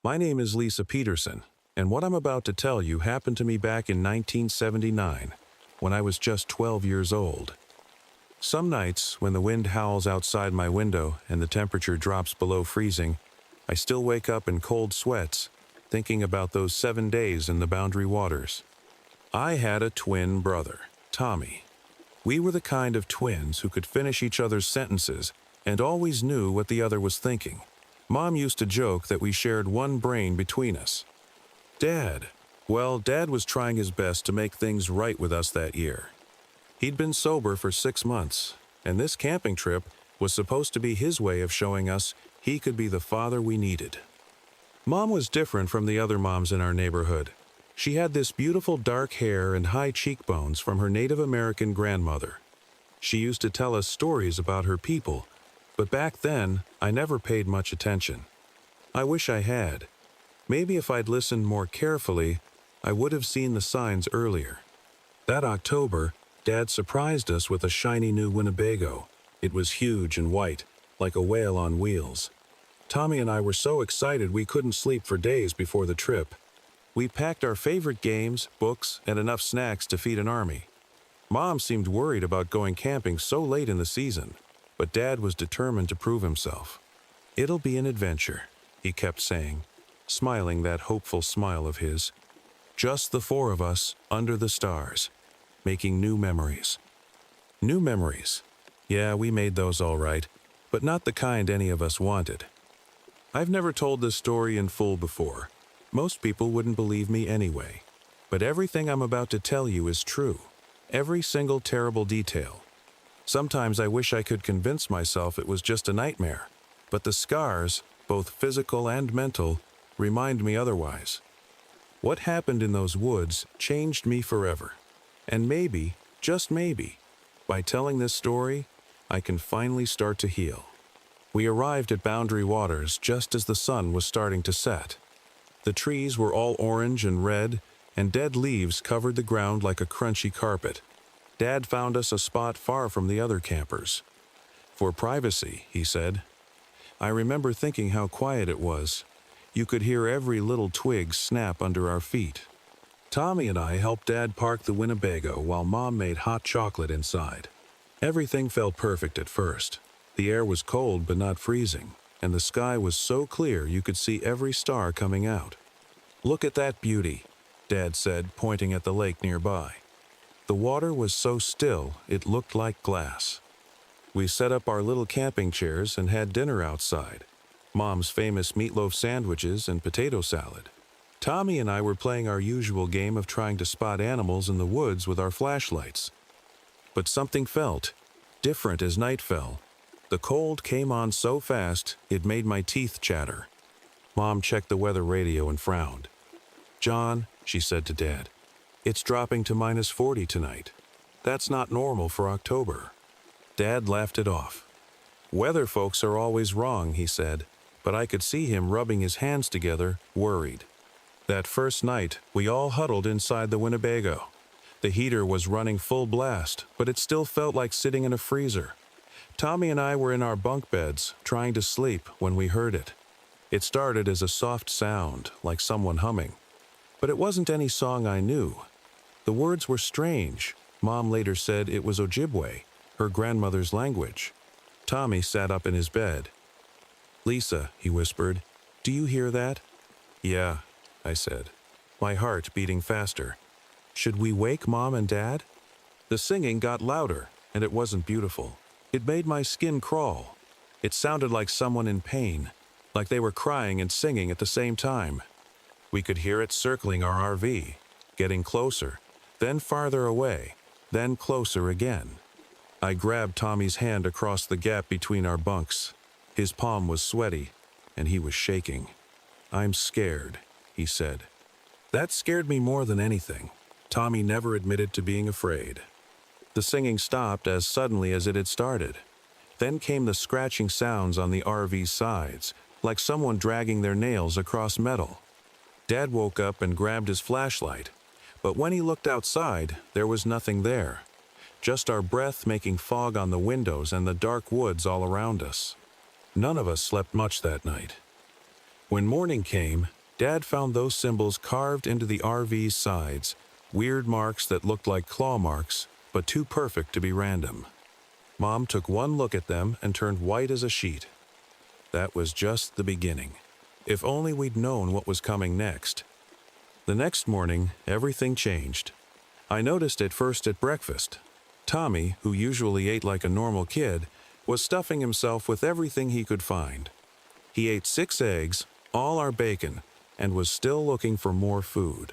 My name is Lisa Peterson, and what I'm about to tell you happened to me back in 1979, when I was just 12 years old. Some nights, when the wind howls outside my window and the temperature drops below freezing, I still wake up in cold sweats, thinking about those 7 days in the Boundary Waters. I had a twin brother, Tommy. We were the kind of twins who could finish each other's sentences and always knew what the other was thinking. Mom used to joke that we shared one brain between us. Dad was trying his best to make things right with us that year. He'd been sober for 6 months, and this camping trip was supposed to be his way of showing us he could be the father we needed. Mom was different from the other moms in our neighborhood. She had this beautiful dark hair and high cheekbones from her Native American grandmother. She used to tell us stories about her people, but back then, I never paid much attention. I wish I had. Maybe if I'd listened more carefully, I would have seen the signs earlier. That October, Dad surprised us with a shiny new Winnebago. It was huge and white, like a whale on wheels. Tommy and I were so excited we couldn't sleep for days before the trip. We packed our favorite games, books, and enough snacks to feed an army. Mom seemed worried about going camping so late in the season, but Dad was determined to prove himself. "It'll be an adventure," he kept saying, smiling that hopeful smile of his. Just the four of us, under the stars, making new memories. New memories. Yeah, we made those all right, but not the kind any of us wanted. I've never told this story in full before. Most people wouldn't believe me anyway. But everything I'm about to tell you is true. Every single terrible detail. Sometimes I wish I could convince myself it was just a nightmare, but the scars, both physical and mental, remind me otherwise. What happened in those woods changed me forever. And maybe, just maybe, by telling this story, I can finally start to heal. We arrived at Boundary Waters just as the sun was starting to set. The trees were all orange and red, and dead leaves covered the ground like a crunchy carpet. Dad found us a spot far from the other campers. "For privacy," he said. I remember thinking how quiet it was. You could hear every little twig snap under our feet. Tommy and I helped Dad park the Winnebago while Mom made hot chocolate inside. Everything felt perfect at first. The air was cold but not freezing, and the sky was so clear you could see every star coming out. "Look at that beauty," Dad said, pointing at the lake nearby. The water was so still, it looked like glass. We set up our little camping chairs and had dinner outside. Mom's famous meatloaf sandwiches and potato salad. Tommy and I were playing our usual game of trying to spot animals in the woods with our flashlights. But something felt different as night fell. The cold came on so fast, it made my teeth chatter. Mom checked the weather radio and frowned. "John," she said to Dad, "it's dropping to -40 tonight. That's not normal for October." Dad laughed it off. "Weather folks are always wrong," he said, but I could see him rubbing his hands together, worried. That first night, we all huddled inside the Winnebago. The heater was running full blast, but it still felt like sitting in a freezer. Tommy and I were in our bunk beds, trying to sleep, when we heard it. It started as a soft sound, like someone humming. But it wasn't any song I knew. The words were strange. Mom later said it was Ojibwe, her grandmother's language. Tommy sat up in his bed. "Lisa," he whispered, "do you hear that?" "Yeah," I said, my heart beating faster. Should we wake Mom and Dad? The singing got louder, and it wasn't beautiful. It made my skin crawl. It sounded like someone in pain, like they were crying and singing at the same time. We could hear it circling our RV, getting closer, then farther away, then closer again. I grabbed Tommy's hand across the gap between our bunks. His palm was sweaty, and he was shaking. "I'm scared," he said. That scared me more than anything. Tommy never admitted to being afraid. The singing stopped as suddenly as it had started. Then came the scratching sounds on the RV's sides, like someone dragging their nails across metal. Dad woke up and grabbed his flashlight, but when he looked outside, there was nothing there. Just our breath making fog on the windows and the dark woods all around us. None of us slept much that night. When morning came, Dad found those symbols carved into the RV's sides, weird marks that looked like claw marks, but too perfect to be random. Mom took one look at them and turned white as a sheet. That was just the beginning. If only we'd known what was coming next. The next morning, everything changed. I noticed it first at breakfast. Tommy, who usually ate like a normal kid, was stuffing himself with everything he could find. He ate 6 eggs, all our bacon, and was still looking for more food.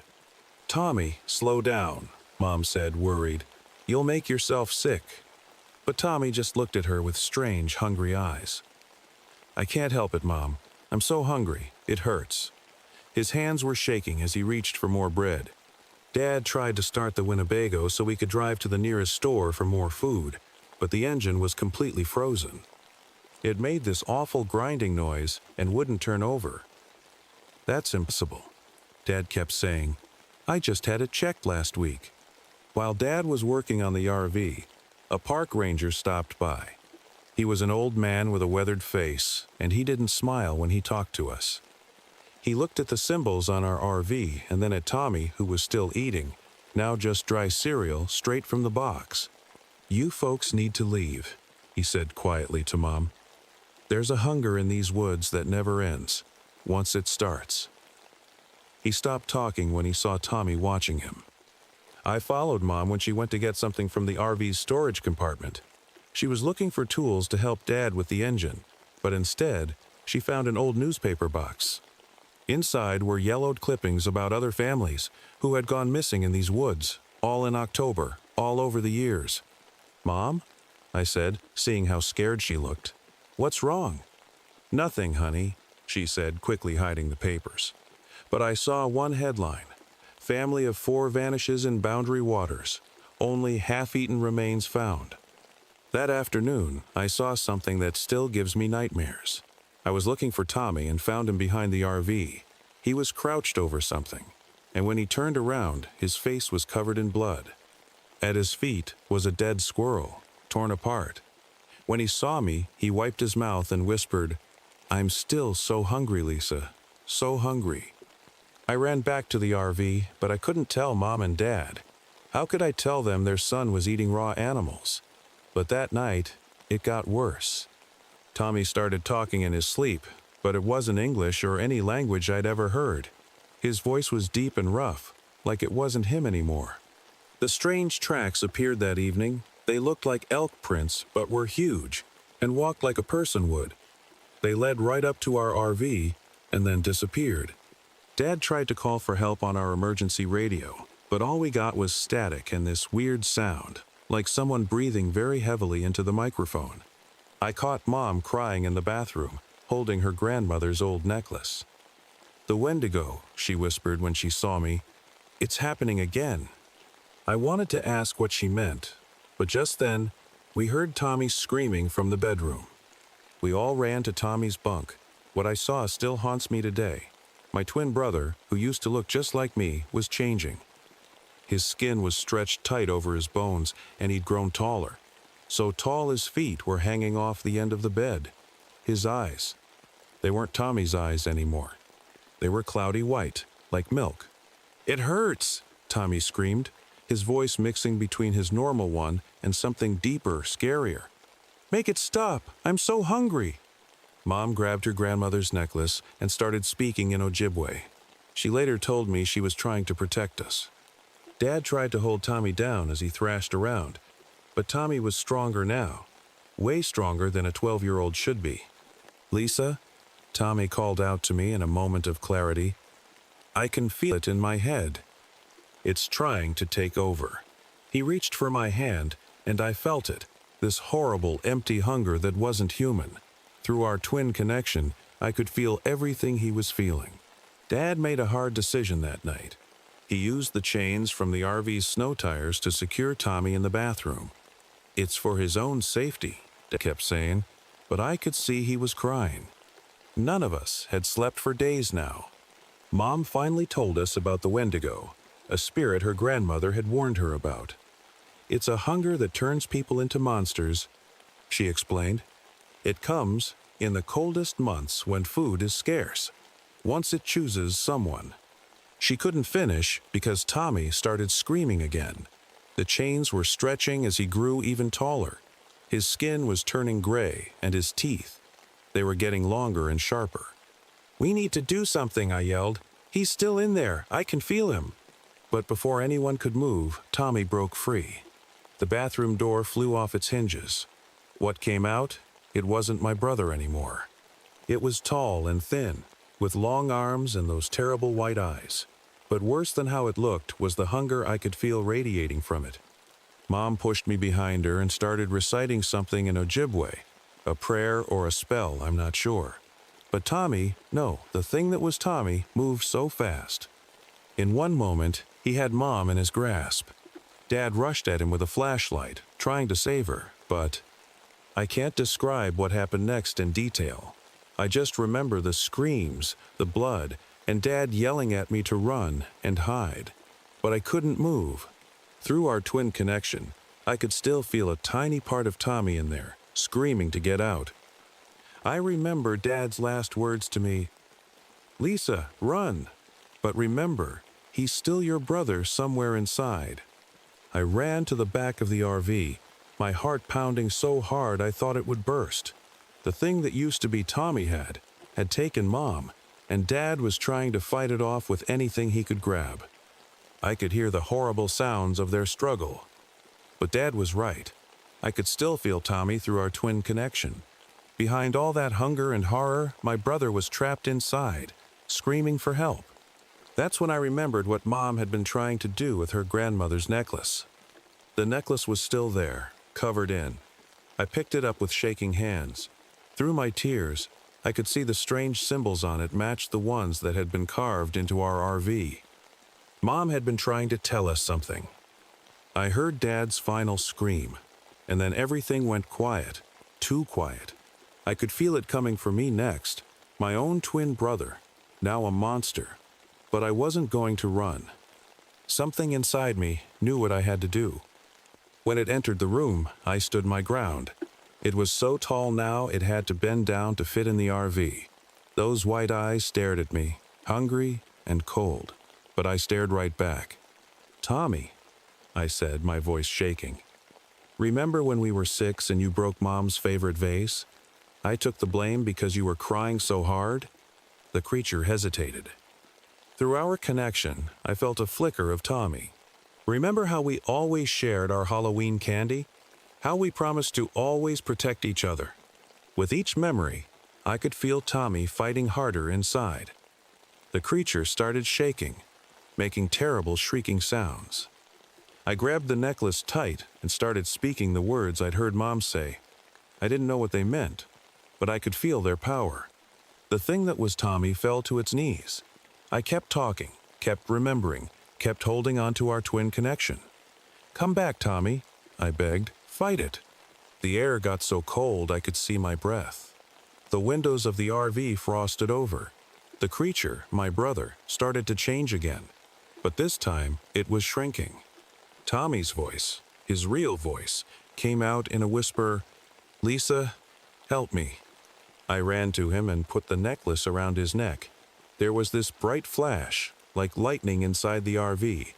"Tommy, slow down," Mom said, worried. "You'll make yourself sick." But Tommy just looked at her with strange, hungry eyes. "I can't help it, Mom. I'm so hungry, it hurts." His hands were shaking as he reached for more bread. Dad tried to start the Winnebago so we could drive to the nearest store for more food, but the engine was completely frozen. It made this awful grinding noise and wouldn't turn over. "That's impossible," Dad kept saying. "I just had it checked last week." While Dad was working on the RV, a park ranger stopped by. He was an old man with a weathered face, and he didn't smile when he talked to us. He looked at the symbols on our RV and then at Tommy, who was still eating, now just dry cereal straight from the box. "You folks need to leave," he said quietly to Mom. "There's a hunger in these woods that never ends, once it starts." He stopped talking when he saw Tommy watching him. I followed Mom when she went to get something from the RV's storage compartment. She was looking for tools to help Dad with the engine, but instead, she found an old newspaper box. Inside were yellowed clippings about other families who had gone missing in these woods, all in October, all over the years. "Mom?" I said, seeing how scared she looked. "What's wrong?" "Nothing, honey," she said, quickly hiding the papers. But I saw one headline: "Family of 4 vanishes in Boundary Waters. Only half-eaten remains found." That afternoon, I saw something that still gives me nightmares. I was looking for Tommy and found him behind the RV. He was crouched over something, and when he turned around, his face was covered in blood. At his feet was a dead squirrel, torn apart. When he saw me, he wiped his mouth and whispered, "I'm still so hungry, Lisa, so hungry." I ran back to the RV, but I couldn't tell Mom and Dad. How could I tell them their son was eating raw animals? But that night, it got worse. Tommy started talking in his sleep, but it wasn't English or any language I'd ever heard. His voice was deep and rough, like it wasn't him anymore. The strange tracks appeared that evening. They looked like elk prints, but were huge, and walked like a person would. They led right up to our RV, and then disappeared. Dad tried to call for help on our emergency radio, but all we got was static and this weird sound, like someone breathing very heavily into the microphone. I caught Mom crying in the bathroom, holding her grandmother's old necklace. "The Wendigo," she whispered when she saw me. "It's happening again." I wanted to ask what she meant, but just then, we heard Tommy screaming from the bedroom. We all ran to Tommy's bunk. What I saw still haunts me today. My twin brother, who used to look just like me, was changing. His skin was stretched tight over his bones, and he'd grown taller. So tall his feet were hanging off the end of the bed. His eyes. They weren't Tommy's eyes anymore. They were cloudy white, like milk. "It hurts!" Tommy screamed, his voice mixing between his normal one and something deeper, scarier. "Make it stop! I'm so hungry!" Mom grabbed her grandmother's necklace and started speaking in Ojibwe. She later told me she was trying to protect us. Dad tried to hold Tommy down as he thrashed around, but Tommy was stronger now, way stronger than a 12-year-old should be. "Lisa," Tommy called out to me in a moment of clarity, "I can feel it in my head. It's trying to take over." He reached for my hand, and I felt it, this horrible, empty hunger that wasn't human. Through our twin connection, I could feel everything he was feeling. Dad made a hard decision that night. He used the chains from the RV's snow tires to secure Tommy in the bathroom. "It's for his own safety," Dad kept saying, but I could see he was crying. None of us had slept for days now. Mom finally told us about the Wendigo, a spirit her grandmother had warned her about. "It's a hunger that turns people into monsters," she explained. "It comes in the coldest months when food is scarce. once it chooses someone. She couldn't finish because Tommy started screaming again. The chains were stretching as he grew even taller. His skin was turning gray, and his teeth, they were getting longer and sharper. "We need to do something," I yelled. "He's still in there. I can feel him." But before anyone could move, Tommy broke free. The bathroom door flew off its hinges. What came out? It wasn't my brother anymore. It was tall and thin, with long arms and those terrible white eyes. But worse than how it looked was the hunger I could feel radiating from it. Mom pushed me behind her and started reciting something in Ojibwe, a prayer or a spell, I'm not sure. But Tommy, no, the thing that was Tommy, moved so fast. In one moment, he had Mom in his grasp. Dad rushed at him with a flashlight, trying to save her, but I can't describe what happened next in detail. I just remember the screams, the blood, and Dad yelling at me to run and hide. But I couldn't move. Through our twin connection, I could still feel a tiny part of Tommy in there, screaming to get out. I remember Dad's last words to me, "Lisa, run. But remember, he's still your brother somewhere inside." I ran to the back of the RV, my heart pounding so hard I thought it would burst. The thing that used to be Tommy had taken Mom, and Dad was trying to fight it off with anything he could grab. I could hear the horrible sounds of their struggle. But Dad was right. I could still feel Tommy through our twin connection. Behind all that hunger and horror, my brother was trapped inside, screaming for help. That's when I remembered what Mom had been trying to do with her grandmother's necklace. The necklace was still there, covered in. I picked it up with shaking hands. Through my tears, I could see the strange symbols on it matched the ones that had been carved into our RV. Mom had been trying to tell us something. I heard Dad's final scream, and then everything went quiet, too quiet. I could feel it coming for me next, my own twin brother, now a monster. But I wasn't going to run. Something inside me knew what I had to do. When it entered the room, I stood my ground. It was so tall now it had to bend down to fit in the RV. Those white eyes stared at me, hungry and cold, but I stared right back. "Tommy," I said, my voice shaking. "Remember when we were 6 and you broke Mom's favorite vase? I took the blame because you were crying so hard?" The creature hesitated. Through our connection, I felt a flicker of Tommy. Remember how we always shared our Halloween candy? How we promised to always protect each other? With each memory, I could feel Tommy fighting harder inside. The creature started shaking, making terrible shrieking sounds. I grabbed the necklace tight and started speaking the words I'd heard Mom say. I didn't know what they meant, but I could feel their power. The thing that was Tommy fell to its knees. I kept talking, kept remembering, kept holding on to our twin connection. "Come back, Tommy," I begged. "Fight it." The air got so cold I could see my breath. The windows of the RV frosted over. The creature, my brother, started to change again. But this time, it was shrinking. Tommy's voice, his real voice, came out in a whisper, "Lisa, help me." I ran to him and put the necklace around his neck. There was this bright flash, like lightning inside the RV.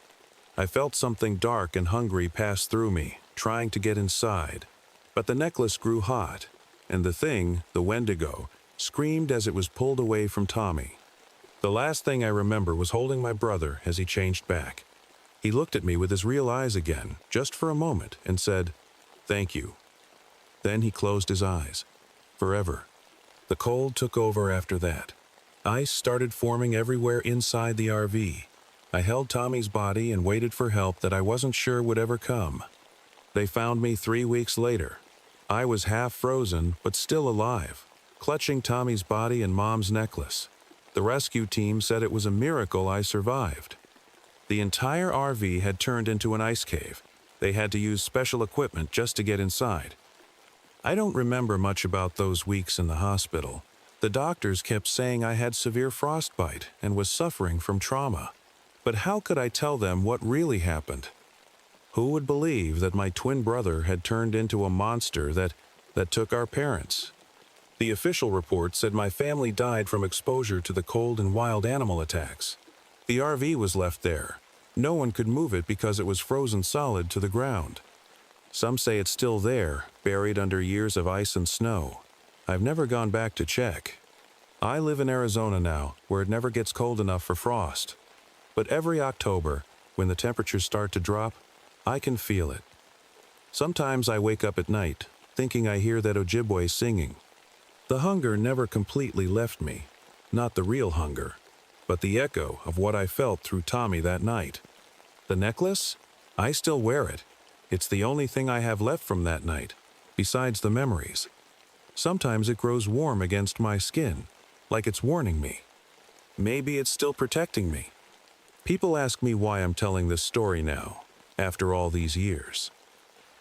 I felt something dark and hungry pass through me, trying to get inside. But the necklace grew hot, and the thing, the Wendigo, screamed as it was pulled away from Tommy. The last thing I remember was holding my brother as he changed back. He looked at me with his real eyes again, just for a moment, and said, "Thank you." Then he closed his eyes. Forever. The cold took over after that. Ice started forming everywhere inside the RV. I held Tommy's body and waited for help that I wasn't sure would ever come. They found me 3 weeks later. I was half frozen, but still alive, clutching Tommy's body and Mom's necklace. The rescue team said it was a miracle I survived. The entire RV had turned into an ice cave. They had to use special equipment just to get inside. I don't remember much about those weeks in the hospital. The doctors kept saying I had severe frostbite and was suffering from trauma. But how could I tell them what really happened? Who would believe that my twin brother had turned into a monster that took our parents? The official report said my family died from exposure to the cold and wild animal attacks. The RV was left there. No one could move it because it was frozen solid to the ground. Some say it's still there, buried under years of ice and snow. I've never gone back to check. I live in Arizona now, where it never gets cold enough for frost. But every October, when the temperatures start to drop, I can feel it. Sometimes I wake up at night, thinking I hear that Ojibwe singing. The hunger never completely left me, not the real hunger, but the echo of what I felt through Tommy that night. The necklace? I still wear it. It's the only thing I have left from that night, besides the memories. Sometimes it grows warm against my skin, like it's warning me. Maybe it's still protecting me. People ask me why I'm telling this story now, after all these years.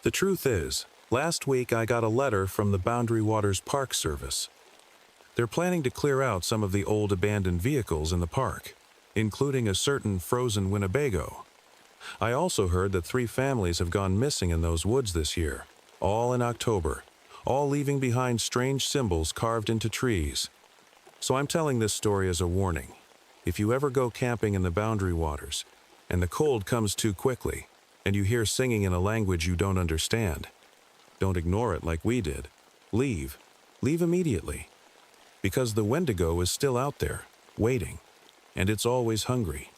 The truth is, last week I got a letter from the Boundary Waters Park Service. They're planning to clear out some of the old abandoned vehicles in the park, including a certain frozen Winnebago. I also heard that 3 families have gone missing in those woods this year, all in October, all leaving behind strange symbols carved into trees. So I'm telling this story as a warning. If you ever go camping in the Boundary Waters, and the cold comes too quickly, and you hear singing in a language you don't understand, don't ignore it like we did. Leave. Leave immediately. Because the Wendigo is still out there, waiting, and it's always hungry.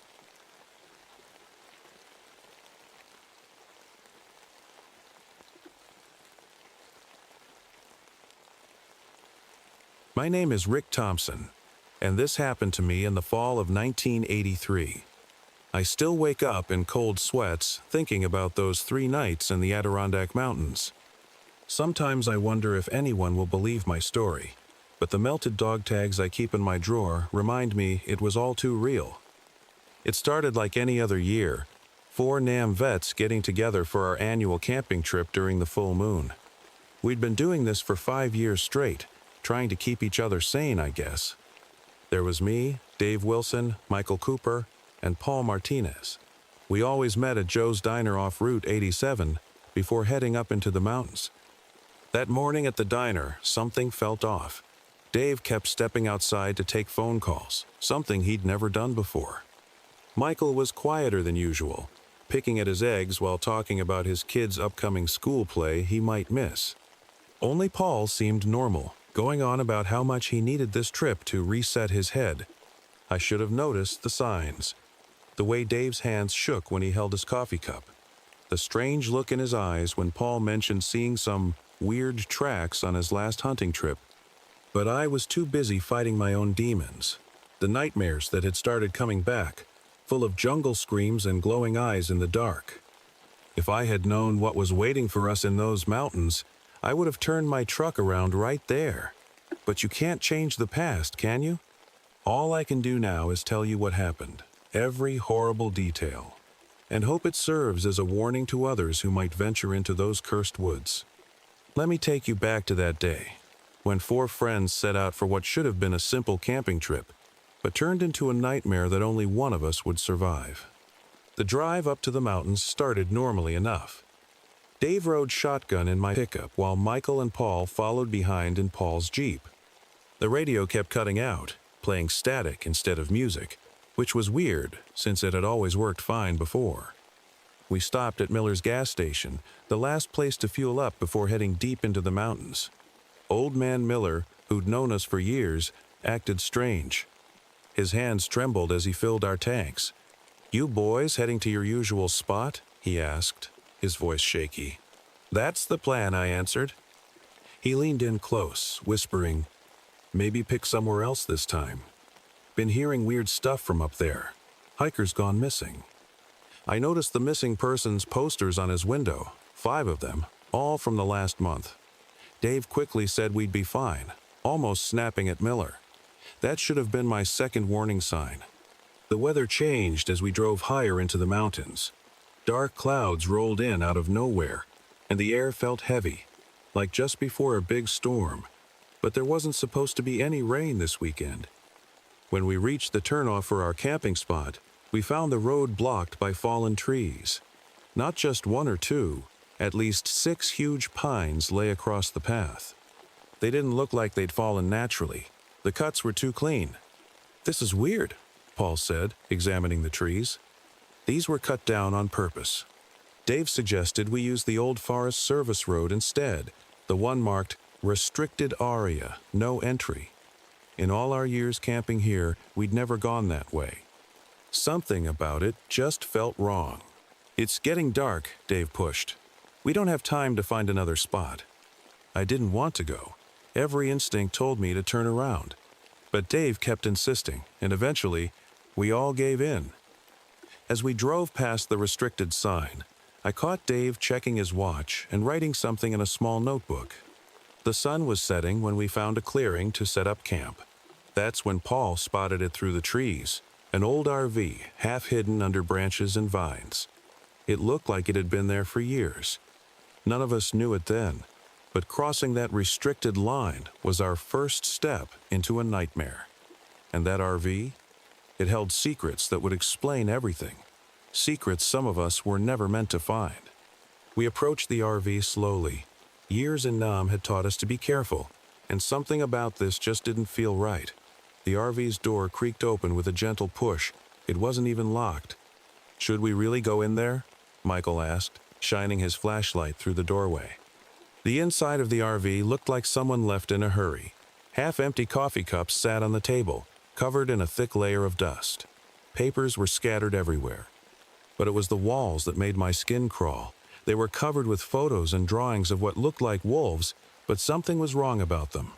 My name is Rick Thompson, and this happened to me in the fall of 1983. I still wake up in cold sweats thinking about those 3 nights in the Adirondack Mountains. Sometimes I wonder if anyone will believe my story, but the melted dog tags I keep in my drawer remind me it was all too real. It started like any other year, 4 NAM vets getting together for our annual camping trip during the full moon. We'd been doing this for 5 years straight, trying to keep each other sane, I guess. There was me, Dave Wilson, Michael Cooper, and Paul Martinez. We always met at Joe's Diner off Route 87 before heading up into the mountains. That morning at the diner, something felt off. Dave kept stepping outside to take phone calls, something he'd never done before. Michael was quieter than usual, picking at his eggs while talking about his kid's upcoming school play he might miss. Only Paul seemed normal, going on about how much he needed this trip to reset his head. I should have noticed the signs. The way Dave's hands shook when he held his coffee cup. The strange look in his eyes when Paul mentioned seeing some weird tracks on his last hunting trip. But I was too busy fighting my own demons. The nightmares that had started coming back, full of jungle screams and glowing eyes in the dark. If I had known what was waiting for us in those mountains, I would have turned my truck around right there. But you can't change the past, can you? All I can do now is tell you what happened, every horrible detail, and hope it serves as a warning to others who might venture into those cursed woods. Let me take you back to that day, when 4 friends set out for what should have been a simple camping trip, but turned into a nightmare that only one of us would survive. The drive up to the mountains started normally enough. Dave rode shotgun in my pickup while Michael and Paul followed behind in Paul's Jeep. The radio kept cutting out, playing static instead of music, which was weird since it had always worked fine before. We stopped at Miller's gas station, the last place to fuel up before heading deep into the mountains. Old man Miller, who'd known us for years, acted strange. His hands trembled as he filled our tanks. "You boys heading to your usual spot?" he asked, his voice shaky. "That's the plan," I answered. He leaned in close, whispering, "Maybe pick somewhere else this time. Been hearing weird stuff from up there. Hikers gone missing." I noticed the missing persons posters on his window, 5 of them, all from the last month. Dave quickly said we'd be fine, almost snapping at Miller. That should have been my second warning sign. The weather changed as we drove higher into the mountains. Dark clouds rolled in out of nowhere, and the air felt heavy, like just before a big storm. But there wasn't supposed to be any rain this weekend. When we reached the turnoff for our camping spot, we found the road blocked by fallen trees. Not just 1 or 2, at least 6 huge pines lay across the path. They didn't look like they'd fallen naturally. The cuts were too clean. "This is weird," Paul said, examining the trees. "These were cut down on purpose." Dave suggested we use the old Forest Service road instead, the one marked Restricted Area, No Entry. In all our years camping here, we'd never gone that way. Something about it just felt wrong. "It's getting dark," Dave pushed. "We don't have time to find another spot." I didn't want to go. Every instinct told me to turn around. But Dave kept insisting, and eventually, we all gave in. As we drove past the restricted sign, I caught Dave checking his watch and writing something in a small notebook. The sun was setting when we found a clearing to set up camp. That's when Paul spotted it through the trees, an old RV half hidden under branches and vines. It looked like it had been there for years. None of us knew it then, but crossing that restricted line was our first step into a nightmare. And that RV? It held secrets that would explain everything. Secrets some of us were never meant to find. We approached the RV slowly. Years in Nam had taught us to be careful, and something about this just didn't feel right. The RV's door creaked open with a gentle push. It wasn't even locked. "Should we really go in there?" Michael asked, shining his flashlight through the doorway. The inside of the RV looked like someone left in a hurry. Half-empty coffee cups sat on the table, covered in a thick layer of dust. Papers were scattered everywhere. But it was the walls that made my skin crawl. They were covered with photos and drawings of what looked like wolves, but something was wrong about them.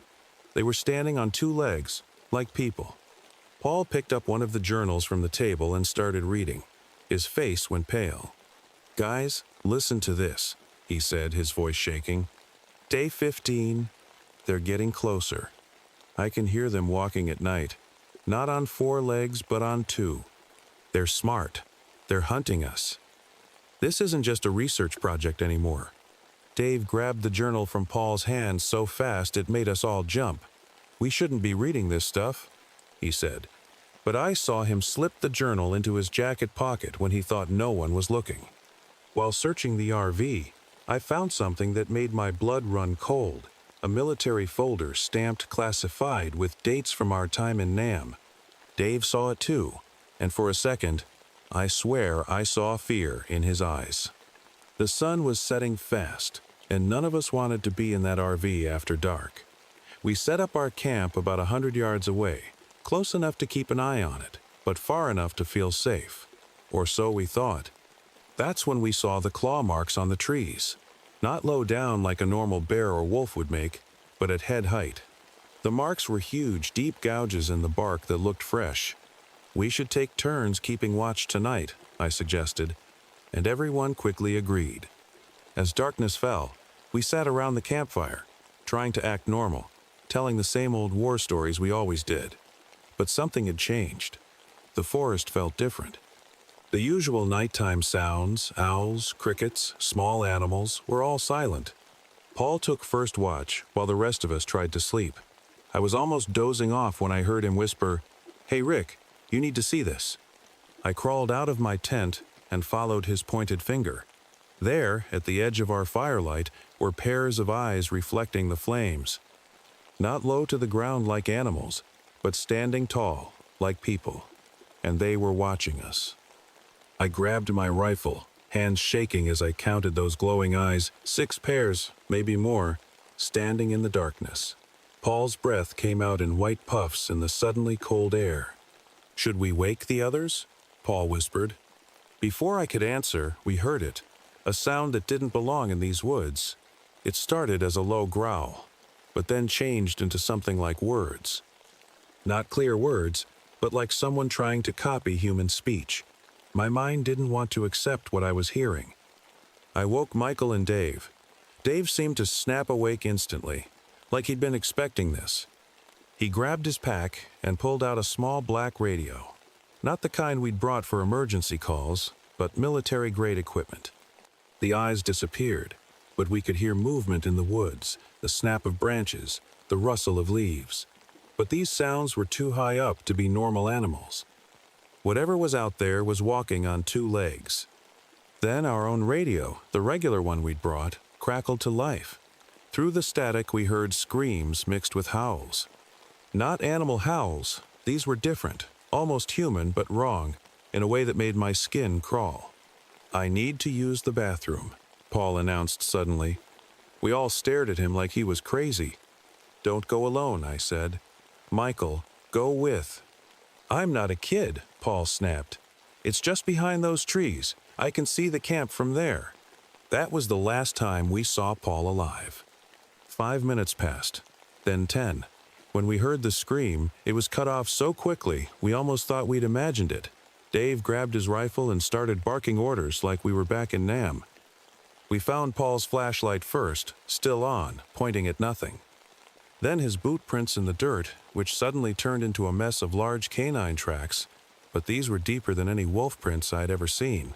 They were standing on two legs, like people. Paul picked up one of the journals from the table and started reading. His face went pale. "Guys, listen to this," he said, his voice shaking. "Day 15, they're getting closer. I can hear them walking at night. Not on 4 legs, but on 2. They're smart. They're hunting us." This isn't just a research project anymore. Dave grabbed the journal from Paul's hand so fast it made us all jump. "We shouldn't be reading this stuff," he said. But I saw him slip the journal into his jacket pocket when he thought no one was looking. While searching the RV, I found something that made my blood run cold. A military folder stamped classified with dates from our time in Nam. Dave saw it too, and for a second, I swear I saw fear in his eyes. The sun was setting fast, and none of us wanted to be in that RV after dark. We set up our camp about 100 yards away, close enough to keep an eye on it, but far enough to feel safe. Or so we thought. That's when we saw the claw marks on the trees. Not low down like a normal bear or wolf would make, but at head height. The marks were huge, deep gouges in the bark that looked fresh. "We should take turns keeping watch tonight," I suggested, and everyone quickly agreed. As darkness fell, we sat around the campfire, trying to act normal, telling the same old war stories we always did. But something had changed. The forest felt different. The usual nighttime sounds, owls, crickets, small animals, were all silent. Paul took first watch while the rest of us tried to sleep. I was almost dozing off when I heard him whisper, "Hey Rick, you need to see this." I crawled out of my tent and followed his pointed finger. There, at the edge of our firelight, were pairs of eyes reflecting the flames. Not low to the ground like animals, but standing tall like people. And they were watching us. I grabbed my rifle, hands shaking as I counted those glowing eyes, 6 pairs, maybe more, standing in the darkness. Paul's breath came out in white puffs in the suddenly cold air. "Should we wake the others?" Paul whispered. Before I could answer, we heard it, a sound that didn't belong in these woods. It started as a low growl, but then changed into something like words. Not clear words, but like someone trying to copy human speech. My mind didn't want to accept what I was hearing. I woke Michael and Dave. Dave seemed to snap awake instantly, like he'd been expecting this. He grabbed his pack and pulled out a small black radio. Not the kind we'd brought for emergency calls, but military-grade equipment. The eyes disappeared, but we could hear movement in the woods, the snap of branches, the rustle of leaves. But these sounds were too high up to be normal animals. Whatever was out there was walking on 2 legs. Then our own radio, the regular one we'd brought, crackled to life. Through the static, we heard screams mixed with howls. Not animal howls, these were different, almost human but wrong, in a way that made my skin crawl. "I need to use the bathroom," Paul announced suddenly. We all stared at him like he was crazy. "Don't go alone," I said. "Michael, go with." "I'm not a kid," Paul snapped. "It's just behind those trees. I can see the camp from there." That was the last time we saw Paul alive. 5 minutes passed, then 10. When we heard the scream, it was cut off so quickly we almost thought we'd imagined it. Dave grabbed his rifle and started barking orders like we were back in Nam. We found Paul's flashlight first, still on, pointing at nothing. Then his boot prints in the dirt, which suddenly turned into a mess of large canine tracks, but these were deeper than any wolf prints I'd ever seen.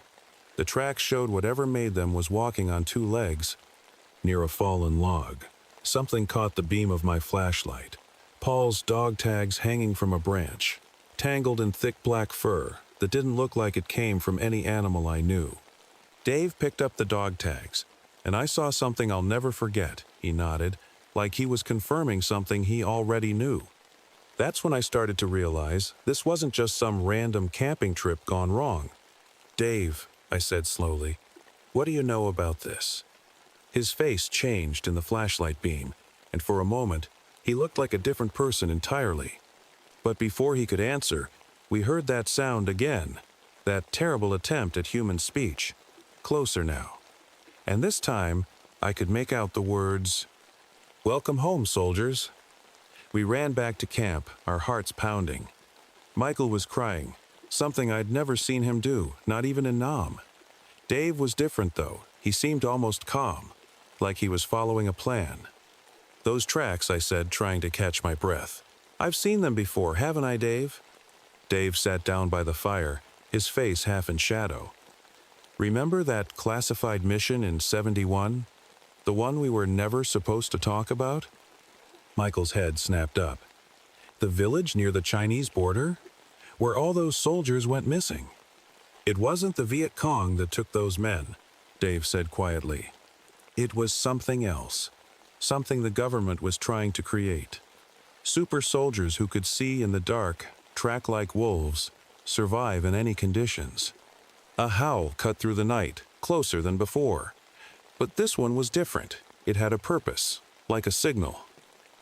The tracks showed whatever made them was walking on 2 legs. Near a fallen log, something caught the beam of my flashlight. Paul's dog tags hanging from a branch, tangled in thick black fur that didn't look like it came from any animal I knew. Dave picked up the dog tags, and I saw something I'll never forget. He nodded, like he was confirming something he already knew. That's when I started to realize this wasn't just some random camping trip gone wrong. "Dave," I said slowly, "what do you know about this?" His face changed in the flashlight beam, and for a moment, he looked like a different person entirely. But before he could answer, we heard that sound again, that terrible attempt at human speech. Closer now. And this time, I could make out the words, "Welcome home, soldiers." We ran back to camp, our hearts pounding. Michael was crying, something I'd never seen him do, not even in Nam. Dave was different, though. He seemed almost calm, like he was following a plan. "Those tracks," I said, trying to catch my breath. "I've seen them before, haven't I, Dave?" Dave sat down by the fire, his face half in shadow. "Remember that classified mission in 71? The one we were never supposed to talk about?" Michael's head snapped up. "The village near the Chinese border? Where all those soldiers went missing?" "It wasn't the Viet Cong that took those men," Dave said quietly. "It was something else. Something the government was trying to create. Super soldiers who could see in the dark, track like wolves, survive in any conditions." A howl cut through the night, closer than before. But this one was different. It had a purpose, like a signal.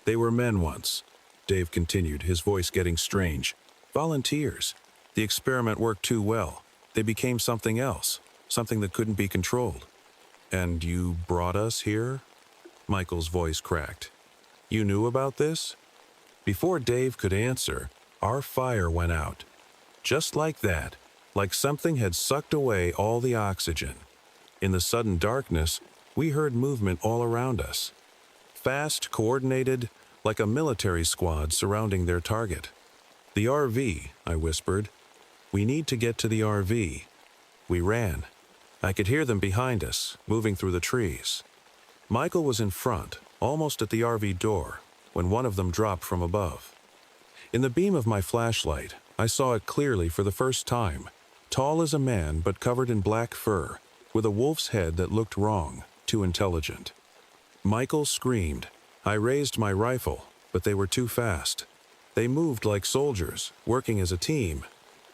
"They were men once," Dave continued, his voice getting strange. "Volunteers. The experiment worked too well. They became something else, something that couldn't be controlled." "And you brought us here?" Michael's voice cracked. "You knew about this?" Before Dave could answer, our fire went out. Just like that, like something had sucked away all the oxygen. In the sudden darkness, we heard movement all around us. Fast, coordinated, like a military squad surrounding their target. "The RV," I whispered. "We need to get to the RV." We ran. I could hear them behind us, moving through the trees. Michael was in front, almost at the RV door, when one of them dropped from above. In the beam of my flashlight, I saw it clearly for the first time. Tall as a man but covered in black fur, with a wolf's head that looked wrong, too intelligent. Michael screamed. I raised my rifle, but they were too fast. They moved like soldiers, working as a team.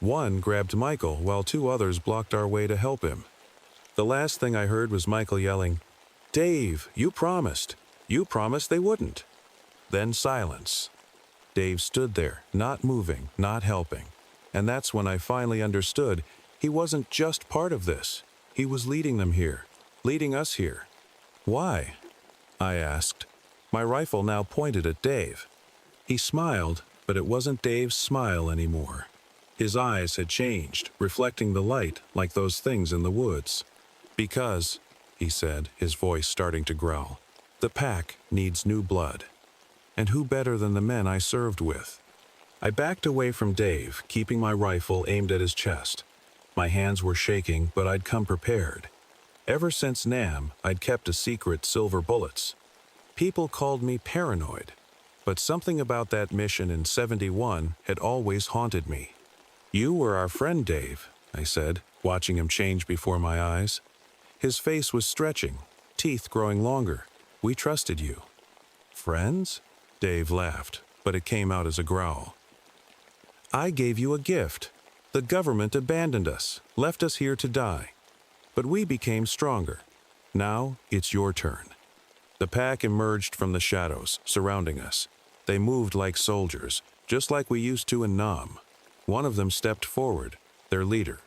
One grabbed Michael while 2 others blocked our way to help him. The last thing I heard was Michael yelling, "Dave, you promised. You promised they wouldn't." Then silence. Dave stood there, not moving, not helping. And that's when I finally understood he wasn't just part of this. He was leading them here, leading us here. "Why?" I asked. My rifle now pointed at Dave. He smiled, but it wasn't Dave's smile anymore. His eyes had changed, reflecting the light like those things in the woods. "Because," he said, his voice starting to growl, "the pack needs new blood. And who better than the men I served with?" I backed away from Dave, keeping my rifle aimed at his chest. My hands were shaking, but I'd come prepared. Ever since Nam, I'd kept a secret silver bullets. People called me paranoid, but something about that mission in 71 had always haunted me. "You were our friend, Dave," I said, watching him change before my eyes. His face was stretching, teeth growing longer. We trusted you." "Friends?" Dave laughed, but it came out as a growl. "I gave you a gift. The government abandoned us, left us here to die. But we became stronger. Now it's your turn." The pack emerged from the shadows, surrounding us. They moved like soldiers, just like we used to in Nam. One of them stepped forward, their leader.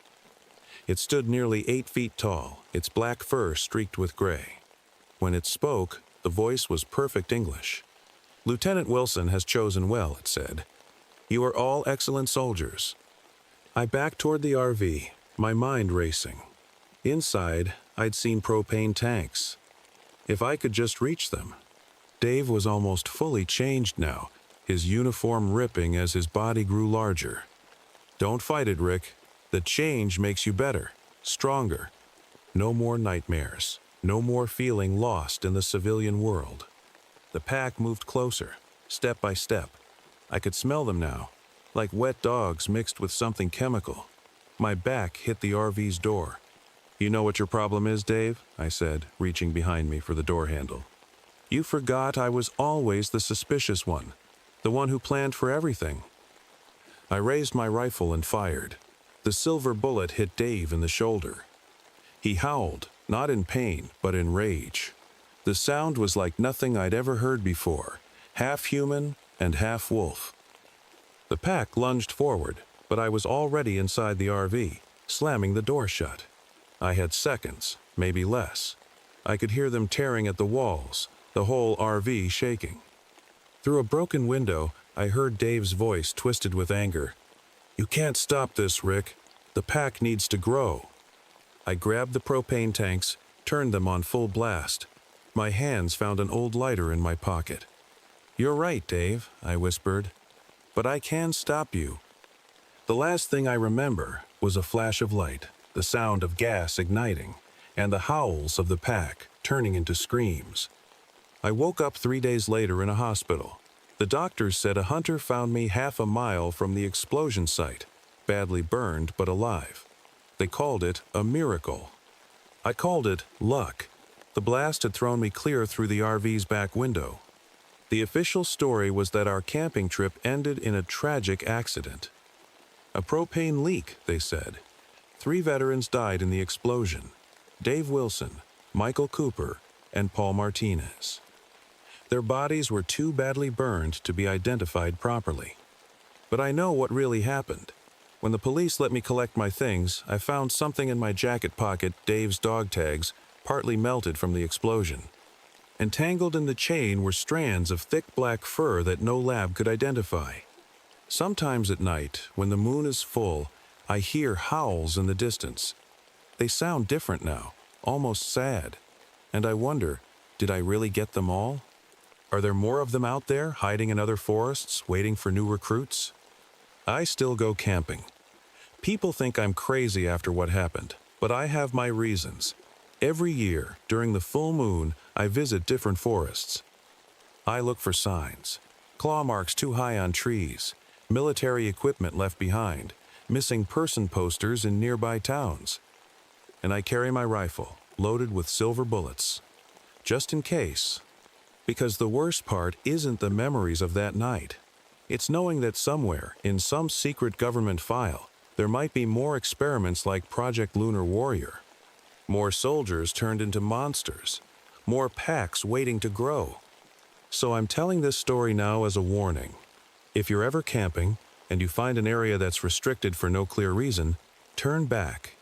It stood nearly 8 feet tall, its black fur streaked with gray. When it spoke, the voice was perfect English. "Lieutenant Wilson has chosen well," it said. "You are all excellent soldiers." I backed toward the RV, my mind racing. Inside, I'd seen propane tanks. If I could just reach them. Dave was almost fully changed now, his uniform ripping as his body grew larger. "Don't fight it, Rick. The change makes you better, stronger. No more nightmares, no more feeling lost in the civilian world." The pack moved closer, step by step. I could smell them now, like wet dogs mixed with something chemical. My back hit the RV's door. "You know what your problem is, Dave?" I said, reaching behind me for the door handle. "You forgot I was always the suspicious one, the one who planned for everything." I raised my rifle and fired. The silver bullet hit Dave in the shoulder. He howled, not in pain, but in rage. The sound was like nothing I'd ever heard before, half human and half wolf. The pack lunged forward, but I was already inside the RV, slamming the door shut. I had seconds, maybe less. I could hear them tearing at the walls, the whole RV shaking. Through a broken window, I heard Dave's voice twisted with anger. "You can't stop this, Rick. The pack needs to grow." I grabbed the propane tanks, turned them on full blast. My hands found an old lighter in my pocket. "You're right, Dave," I whispered. "But I can stop you." The last thing I remember was a flash of light, the sound of gas igniting, and the howls of the pack turning into screams. I woke up 3 days later in a hospital. The doctors said a hunter found me half a mile from the explosion site, badly burned but alive. They called it a miracle. I called it luck. The blast had thrown me clear through the RV's back window. The official story was that our camping trip ended in a tragic accident. A propane leak, they said. 3 veterans died in the explosion: Dave Wilson, Michael Cooper, and Paul Martinez. Their bodies were too badly burned to be identified properly. But I know what really happened. When the police let me collect my things, I found something in my jacket pocket, Dave's dog tags, partly melted from the explosion. Entangled in the chain were strands of thick black fur that no lab could identify. Sometimes at night, when the moon is full, I hear howls in the distance. They sound different now, almost sad. And I wonder, did I really get them all? Are there more of them out there, hiding in other forests, waiting for new recruits? I still go camping. People think I'm crazy after what happened, but I have my reasons. Every year, during the full moon, I visit different forests. I look for signs. Claw marks too high on trees, military equipment left behind, missing person posters in nearby towns. And I carry my rifle, loaded with silver bullets. Just in case. Because the worst part isn't the memories of that night. It's knowing that somewhere, in some secret government file, there might be more experiments like Project Lunar Warrior. More soldiers turned into monsters. More packs waiting to grow. So I'm telling this story now as a warning. If you're ever camping, and you find an area that's restricted for no clear reason, turn back.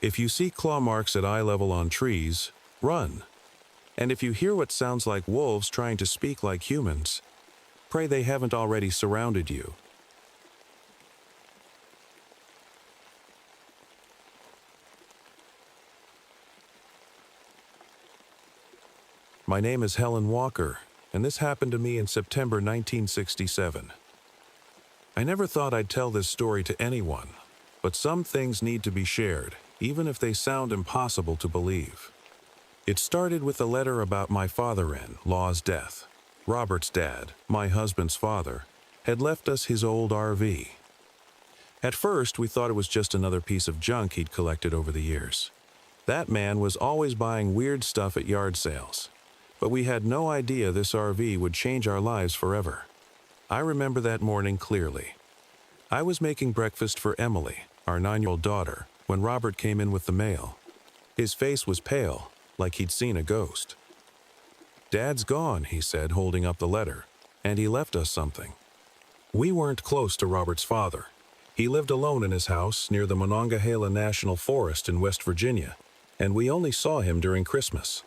If you see claw marks at eye level on trees, run. And if you hear what sounds like wolves trying to speak like humans, pray they haven't already surrounded you. My name is Helen Walker, and this happened to me in September 1967. I never thought I'd tell this story to anyone, but some things need to be shared, even if they sound impossible to believe. It started with a letter about my father-in-law's death. Robert's dad, my husband's father, had left us his old RV. At first, we thought it was just another piece of junk he'd collected over the years. That man was always buying weird stuff at yard sales. but we had no idea this RV would change our lives forever. I remember that morning clearly. I was making breakfast for Emily, our 9-year-old daughter, when Robert came in with the mail. His face was pale, like he'd seen a ghost. "Dad's gone," he said, holding up the letter, "and he left us something." We weren't close to Robert's father. He lived alone in his house near the Monongahela National Forest in West Virginia, and we only saw him during Christmas.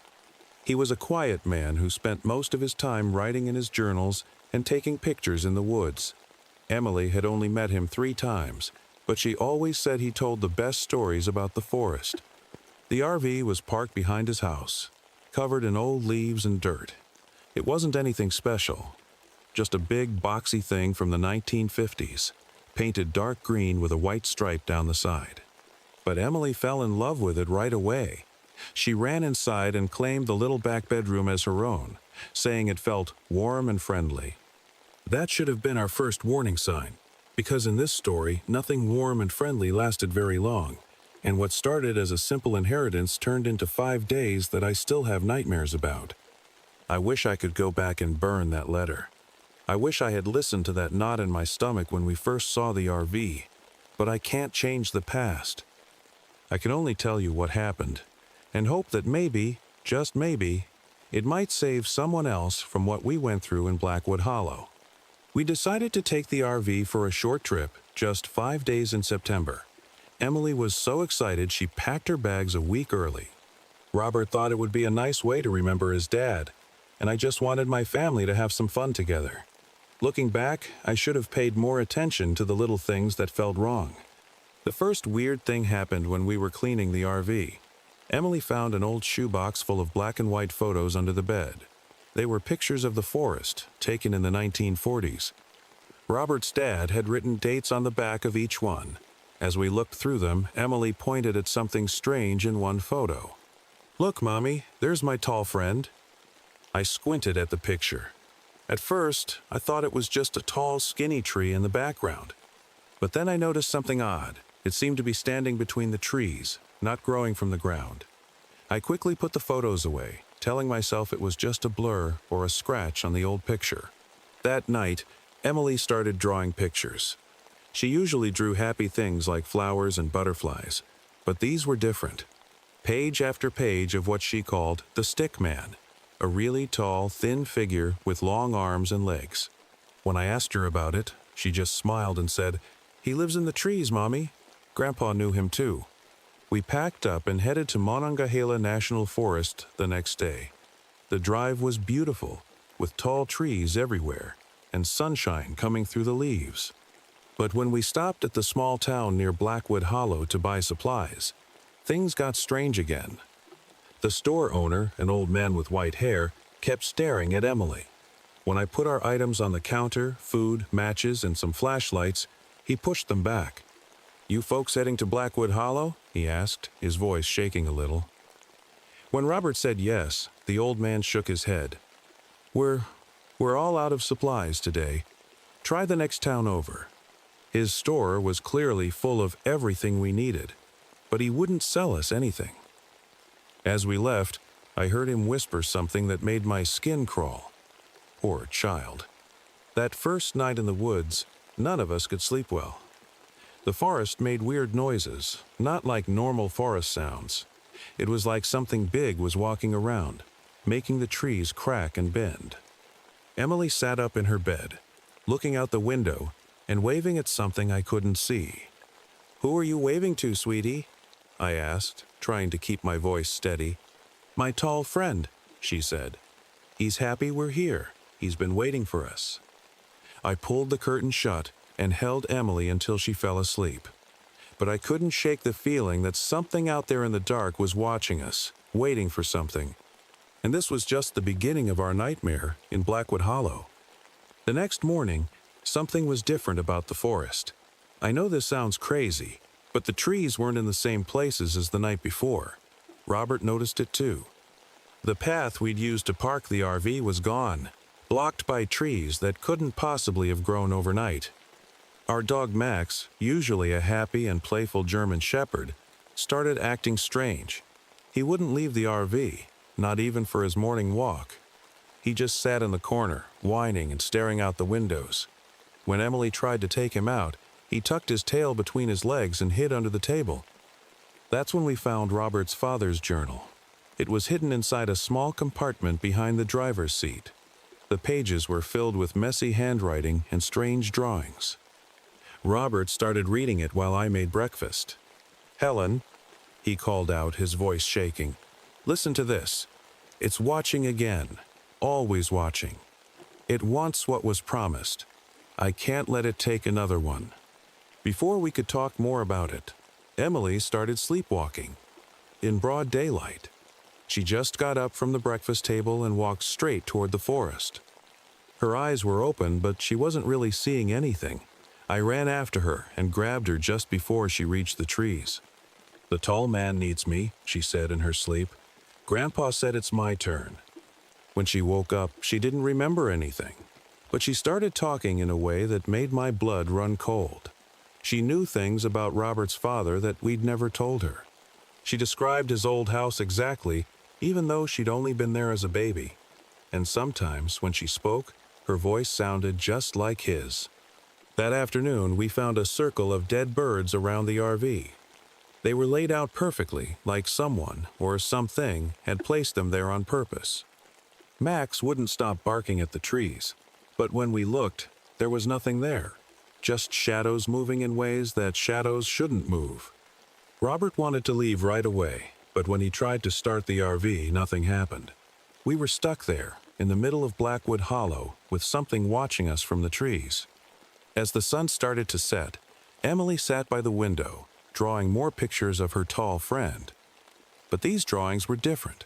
He was a quiet man who spent most of his time writing in his journals and taking pictures in the woods. Emily had only met him 3 times, but she always said he told the best stories about the forest. The RV was parked behind his house, covered in old leaves and dirt. It wasn't anything special, just a big boxy thing from the 1950s, painted dark green with a white stripe down the side. But Emily fell in love with it right away. She ran inside and claimed the little back bedroom as her own, saying it felt warm and friendly. That should have been our first warning sign, because in this story, nothing warm and friendly lasted very long, and what started as a simple inheritance turned into 5 days that I still have nightmares about. I wish I could go back and burn that letter. I wish I had listened to that knot in my stomach when we first saw the RV, but I can't change the past. I can only tell you what happened, and hope that maybe, just maybe, it might save someone else from what we went through in Blackwood Hollow. We decided to take the RV for a short trip, just 5 days in September. Emily was so excited she packed her bags a week early. Robert thought it would be a nice way to remember his dad, and I just wanted my family to have some fun together. Looking back, I should have paid more attention to the little things that felt wrong. The first weird thing happened when we were cleaning the RV. Emily found an old shoebox full of black and white photos under the bed. They were pictures of the forest, taken in the 1940s. Robert's dad had written dates on the back of each one. As we looked through them, Emily pointed at something strange in one photo. "Look, Mommy, there's my tall friend." I squinted at the picture. At first, I thought it was just a tall, skinny tree in the background. But then I noticed something odd. It seemed to be standing between the trees, not growing from the ground. I quickly put the photos away, telling myself it was just a blur or a scratch on the old picture. That night, Emily started drawing pictures. She usually drew happy things like flowers and butterflies, but these were different. Page after page of what she called the stick man, a really tall, thin figure with long arms and legs. When I asked her about it, she just smiled and said, "He lives in the trees, Mommy." Grandpa knew him too. We packed up and headed to Monongahela National Forest the next day. The drive was beautiful, with tall trees everywhere, and sunshine coming through the leaves. But when we stopped at the small town near Blackwood Hollow to buy supplies, things got strange again. The store owner, an old man with white hair, kept staring at Emily. When I put our items on the counter, food, matches, and some flashlights, he pushed them back. "You folks heading to Blackwood Hollow?" he asked, his voice shaking a little. When Robert said yes, the old man shook his head. We're all out of supplies today. Try the next town over." His store was clearly full of everything we needed, but he wouldn't sell us anything. As we left, I heard him whisper something that made my skin crawl. Poor child. That first night in the woods, none of us could sleep well. The forest made weird noises, not like normal forest sounds. It was like something big was walking around, making the trees crack and bend. Emily sat up in her bed, looking out the window and waving at something I couldn't see. "Who are you waving to, sweetie?" I asked, trying to keep my voice steady. "My tall friend," she said. "He's happy we're here. He's been waiting for us." I pulled the curtain shut and held Emily until she fell asleep. But I couldn't shake the feeling that something out there in the dark was watching us, waiting for something. And this was just the beginning of our nightmare in Blackwood Hollow. The next morning, something was different about the forest. I know this sounds crazy, but the trees weren't in the same places as the night before. Robert noticed it too. The path we'd used to park the RV was gone, blocked by trees that couldn't possibly have grown overnight. Our dog Max, usually a happy and playful German shepherd, started acting strange. He wouldn't leave the RV, not even for his morning walk, He just sat in the corner, whining and staring out the windows. When Emily tried to take him out, he tucked his tail between his legs and hid under the table. That's when we found Robert's father's journal. It was hidden inside a small compartment behind the driver's seat. The pages were filled with messy handwriting and strange drawings. Robert started reading it while I made breakfast. "Helen," he called out, his voice shaking, "listen to this. It's watching again, always watching. It wants what was promised. I can't let it take another one." Before we could talk more about it, Emily started sleepwalking. In broad daylight. She just got up from the breakfast table and walked straight toward the forest. Her eyes were open, but she wasn't really seeing anything. I ran after her and grabbed her just before she reached the trees. "The tall man needs me," she said in her sleep. "Grandpa said it's my turn." When she woke up, she didn't remember anything, but she started talking in a way that made my blood run cold. She knew things about Robert's father that we'd never told her. She described his old house exactly, even though she'd only been there as a baby. And sometimes, when she spoke, her voice sounded just like his. That afternoon, we found a circle of dead birds around the RV. They were laid out perfectly, like someone or something had placed them there on purpose. Max wouldn't stop barking at the trees, but when we looked, there was nothing there, just shadows moving in ways that shadows shouldn't move. Robert wanted to leave right away, but when he tried to start the RV, nothing happened. We were stuck there, in the middle of Blackwood Hollow, with something watching us from the trees. As the sun started to set, Emily sat by the window, drawing more pictures of her tall friend. But these drawings were different.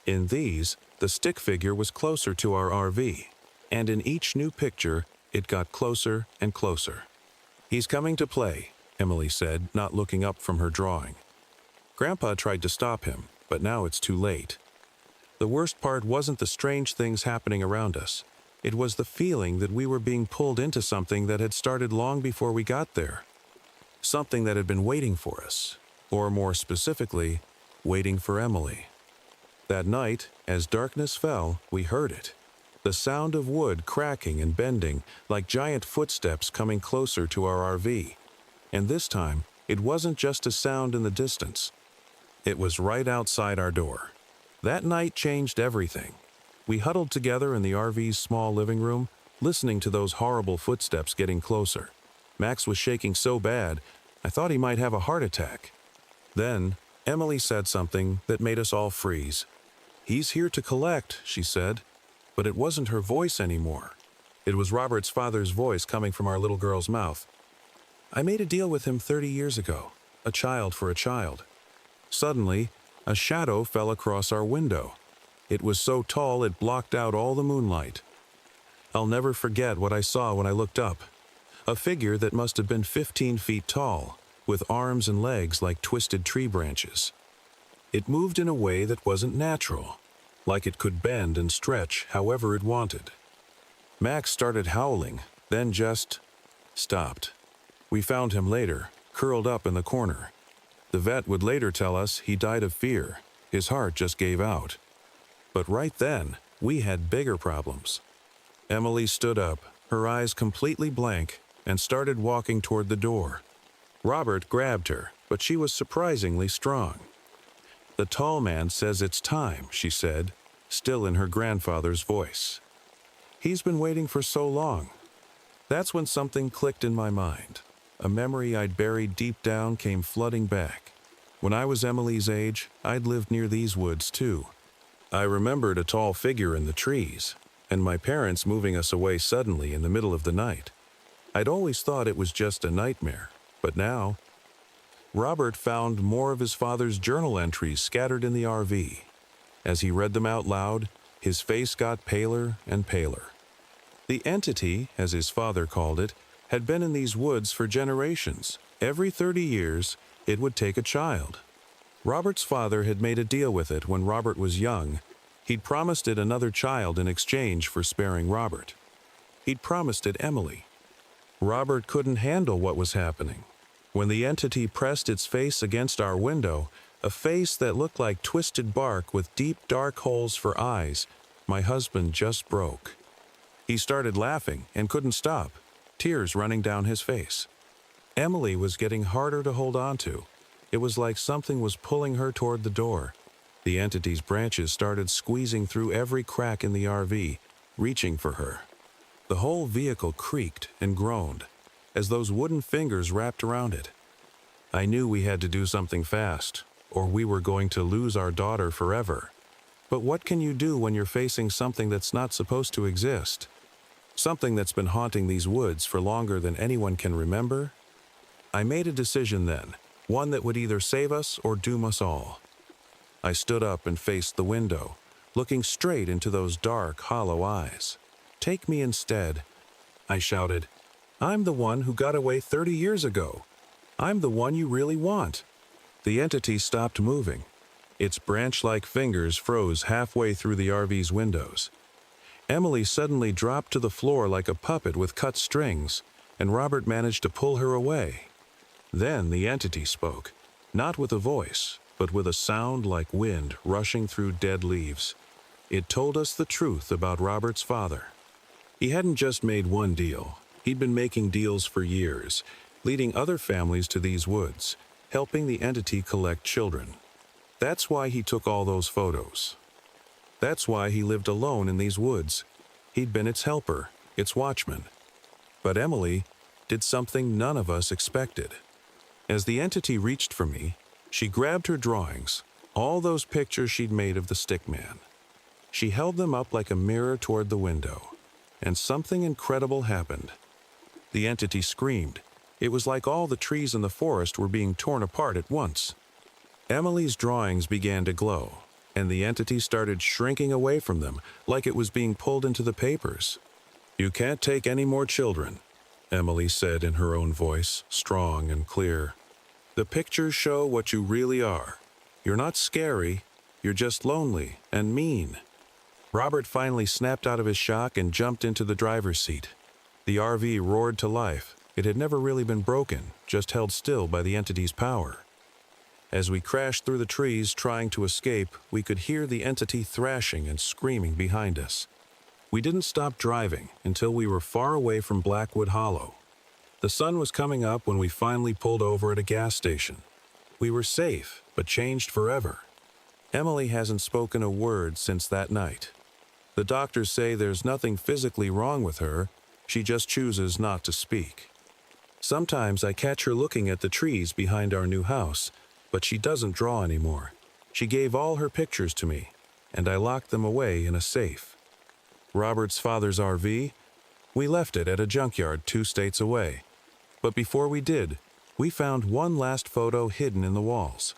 In these, the stick figure was closer to our RV, and in each new picture, it got closer and closer. "He's coming to play," Emily said, not looking up from her drawing. Grandpa tried to stop him, but now it's too late. The worst part wasn't the strange things happening around us. It was the feeling that we were being pulled into something that had started long before we got there. Something that had been waiting for us, or more specifically, waiting for Emily. That night, as darkness fell, we heard it. The sound of wood cracking and bending, like giant footsteps coming closer to our RV. And this time, it wasn't just a sound in the distance. It was right outside our door. That night changed everything. We huddled together in the RV's small living room, listening to those horrible footsteps getting closer. Max was shaking so bad, I thought he might have a heart attack. Then, Emily said something that made us all freeze. "He's here to collect," she said. But it wasn't her voice anymore. It was Robert's father's voice coming from our little girl's mouth. "I made a deal with him 30 years ago, a child for a child." Suddenly, a shadow fell across our window. It was so tall it blocked out all the moonlight. I'll never forget what I saw when I looked up. A figure that must have been 15 feet tall, with arms and legs like twisted tree branches. It moved in a way that wasn't natural, like it could bend and stretch however it wanted. Max started howling, then just stopped. We found him later, curled up in the corner. The vet would later tell us he died of fear. His heart just gave out. But right then, we had bigger problems. Emily stood up, her eyes completely blank, and started walking toward the door. Robert grabbed her, but she was surprisingly strong. "The tall man says it's time," she said, still in her grandfather's voice. "He's been waiting for so long." That's when something clicked in my mind. A memory I'd buried deep down came flooding back. When I was Emily's age, I'd lived near these woods too. I remembered a tall figure in the trees, and my parents moving us away suddenly in the middle of the night. I'd always thought it was just a nightmare, but now... Robert found more of his father's journal entries scattered in the RV. As he read them out loud, his face got paler and paler. The entity, as his father called it, had been in these woods for generations. Every 30 years, it would take a child. Robert's father had made a deal with it when Robert was young. He'd promised it another child in exchange for sparing Robert. He'd promised it Emily. Robert couldn't handle what was happening. When the entity pressed its face against our window, a face that looked like twisted bark with deep dark holes for eyes, my husband just broke. He started laughing and couldn't stop, tears running down his face. Emily was getting harder to hold on to. It was like something was pulling her toward the door. The entity's branches started squeezing through every crack in the RV, reaching for her. The whole vehicle creaked and groaned, as those wooden fingers wrapped around it. I knew we had to do something fast, or we were going to lose our daughter forever. But what can you do when you're facing something that's not supposed to exist? Something that's been haunting these woods for longer than anyone can remember? I made a decision then, one that would either save us or doom us all. I stood up and faced the window, looking straight into those dark, hollow eyes. "Take me instead," I shouted. "I'm the one who got away 30 years ago. I'm the one you really want." The entity stopped moving. Its branch-like fingers froze halfway through the RV's windows. Emily suddenly dropped to the floor like a puppet with cut strings, and Robert managed to pull her away. Then the entity spoke, not with a voice, but with a sound like wind rushing through dead leaves. It told us the truth about Robert's father. He hadn't just made one deal. He'd been making deals for years, leading other families to these woods, helping the entity collect children. That's why he took all those photos. That's why he lived alone in these woods. He'd been its helper, its watchman. But Emily did something none of us expected. As the entity reached for me, she grabbed her drawings, all those pictures she'd made of the stickman. She held them up like a mirror toward the window, and something incredible happened. The entity screamed. It was like all the trees in the forest were being torn apart at once. Emily's drawings began to glow, and the entity started shrinking away from them like it was being pulled into the papers. "You can't take any more children," Emily said in her own voice, strong and clear. "The pictures show what you really are. You're not scary, you're just lonely and mean." Robert finally snapped out of his shock and jumped into the driver's seat. The RV roared to life. It had never really been broken, just held still by the entity's power. As we crashed through the trees trying to escape, we could hear the entity thrashing and screaming behind us. We didn't stop driving until we were far away from Blackwood Hollow. The sun was coming up when we finally pulled over at a gas station. We were safe, but changed forever. Emily hasn't spoken a word since that night. The doctors say there's nothing physically wrong with her, she just chooses not to speak. Sometimes I catch her looking at the trees behind our new house, but she doesn't draw anymore. She gave all her pictures to me, and I locked them away in a safe. Robert's father's RV? We left it at a junkyard 2 states away. But before we did, we found one last photo hidden in the walls.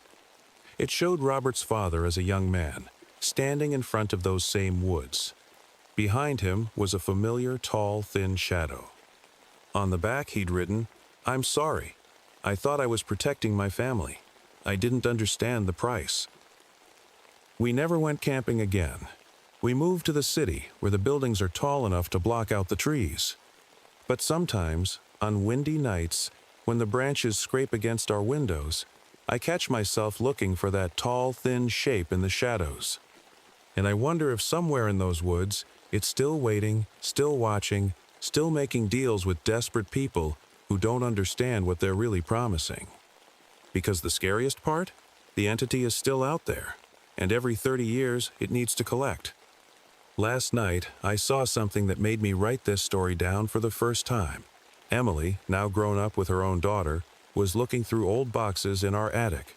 It showed Robert's father as a young man, standing in front of those same woods. Behind him was a familiar, tall, thin shadow. On the back he'd written, "I'm sorry. I thought I was protecting my family. I didn't understand the price." We never went camping again. We moved to the city where the buildings are tall enough to block out the trees. But sometimes, on windy nights, when the branches scrape against our windows, I catch myself looking for that tall, thin shape in the shadows. And I wonder if somewhere in those woods, it's still waiting, still watching, still making deals with desperate people who don't understand what they're really promising. Because the scariest part? The entity is still out there, and every 30 years it needs to collect. Last night, I saw something that made me write this story down for the first time. Emily, now grown up with her own daughter, was looking through old boxes in our attic.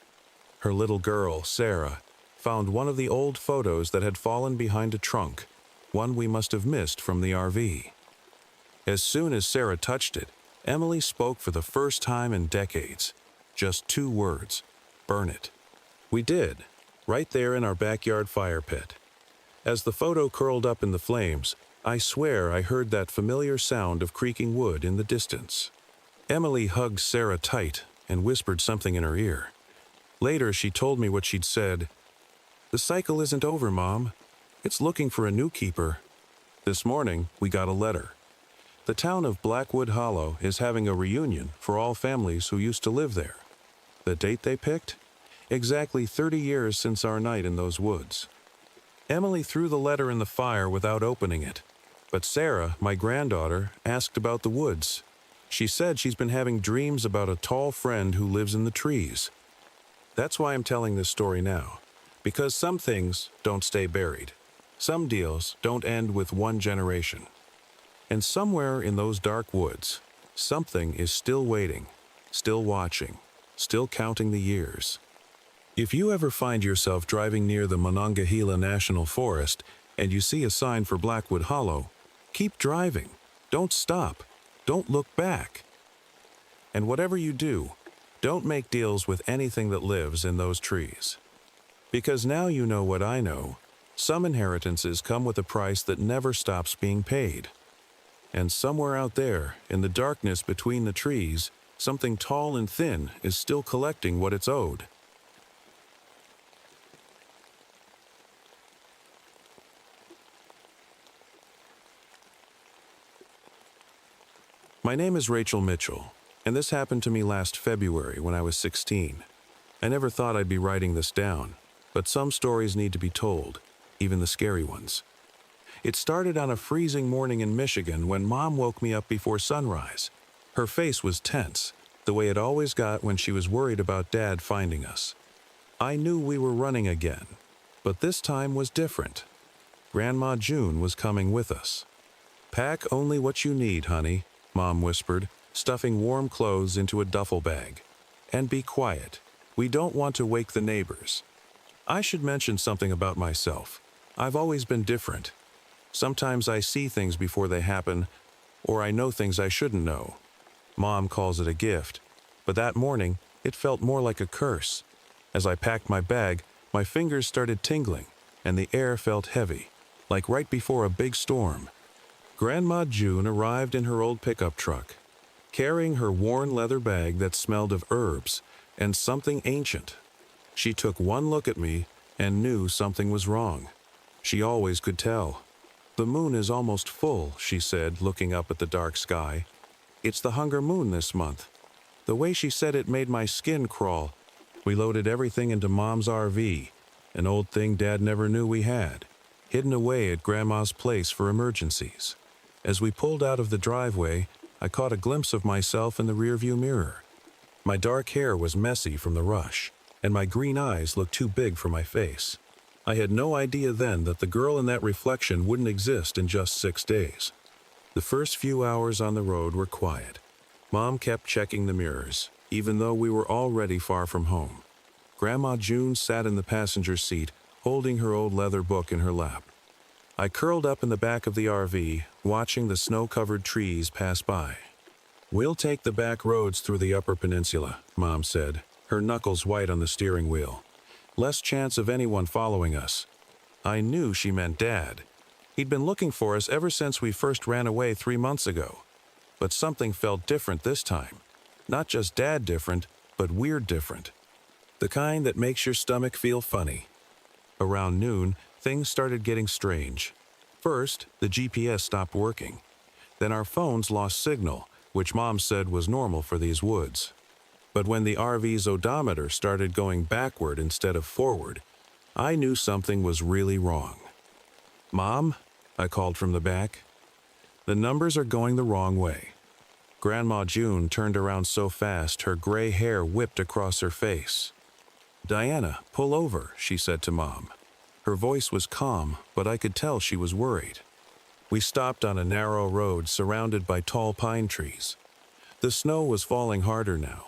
Her little girl, Sarah, found one of the old photos that had fallen behind a trunk, one we must have missed from the RV. As soon as Sarah touched it, Emily spoke for the first time in decades. Just 2 words: burn it. We did, right there in our backyard fire pit. As the photo curled up in the flames, I swear I heard that familiar sound of creaking wood in the distance. Emily hugged Sarah tight and whispered something in her ear. Later, she told me what she'd said. "The cycle isn't over, Mom. It's looking for a new keeper." This morning, we got a letter. The town of Blackwood Hollow is having a reunion for all families who used to live there. The date they picked? Exactly 30 years since our night in those woods. Emily threw the letter in the fire without opening it. But Sarah, my granddaughter, asked about the woods. She said she's been having dreams about a tall friend who lives in the trees. That's why I'm telling this story now. Because some things don't stay buried. Some deals don't end with one generation. And somewhere in those dark woods, something is still waiting, still watching, still counting the years. If you ever find yourself driving near the Monongahela National Forest and you see a sign for Blackwood Hollow, keep driving. Don't stop. Don't look back. And whatever you do, don't make deals with anything that lives in those trees. Because now you know what I know. Some inheritances come with a price that never stops being paid. And somewhere out there, in the darkness between the trees, something tall and thin is still collecting what it's owed. My name is Rachel Mitchell, and this happened to me last February when I was 16. I never thought I'd be writing this down, but some stories need to be told, even the scary ones. It started on a freezing morning in Michigan when Mom woke me up before sunrise. Her face was tense, the way it always got when she was worried about Dad finding us. I knew we were running again, but this time was different. Grandma June was coming with us. "Pack only what you need, honey," Mom whispered, stuffing warm clothes into a duffel bag. "And be quiet. We don't want to wake the neighbors." I should mention something about myself. I've always been different. Sometimes I see things before they happen, or I know things I shouldn't know. Mom calls it a gift, but that morning, it felt more like a curse. As I packed my bag, my fingers started tingling, and the air felt heavy, like right before a big storm. Grandma June arrived in her old pickup truck, carrying her worn leather bag that smelled of herbs and something ancient. She took one look at me and knew something was wrong. She always could tell. "The moon is almost full," she said, looking up at the dark sky. "It's the hunger moon this month." The way she said it made my skin crawl. We loaded everything into Mom's RV, an old thing Dad never knew we had, hidden away at Grandma's place for emergencies. As we pulled out of the driveway, I caught a glimpse of myself in the rearview mirror. My dark hair was messy from the rush, and my green eyes looked too big for my face. I had no idea then that the girl in that reflection wouldn't exist in just 6 days. The first few hours on the road were quiet. Mom kept checking the mirrors, even though we were already far from home. Grandma June sat in the passenger seat, holding her old leather book in her lap. I curled up in the back of the RV, watching the snow-covered trees pass by. "We'll take the back roads through the Upper Peninsula," Mom said, her knuckles white on the steering wheel. "Less chance of anyone following us." I knew she meant Dad. He'd been looking for us ever since we first ran away 3 months ago. But something felt different this time. Not just Dad different, but weird different. The kind that makes your stomach feel funny. Around noon, things started getting strange. First, the GPS stopped working. Then our phones lost signal, which Mom said was normal for these woods. But when the RV's odometer started going backward instead of forward, I knew something was really wrong. "Mom?" I called from the back. "The numbers are going the wrong way." Grandma June turned around so fast her gray hair whipped across her face. "Diana, pull over," she said to Mom. Her voice was calm, but I could tell she was worried. We stopped on a narrow road surrounded by tall pine trees. The snow was falling harder now,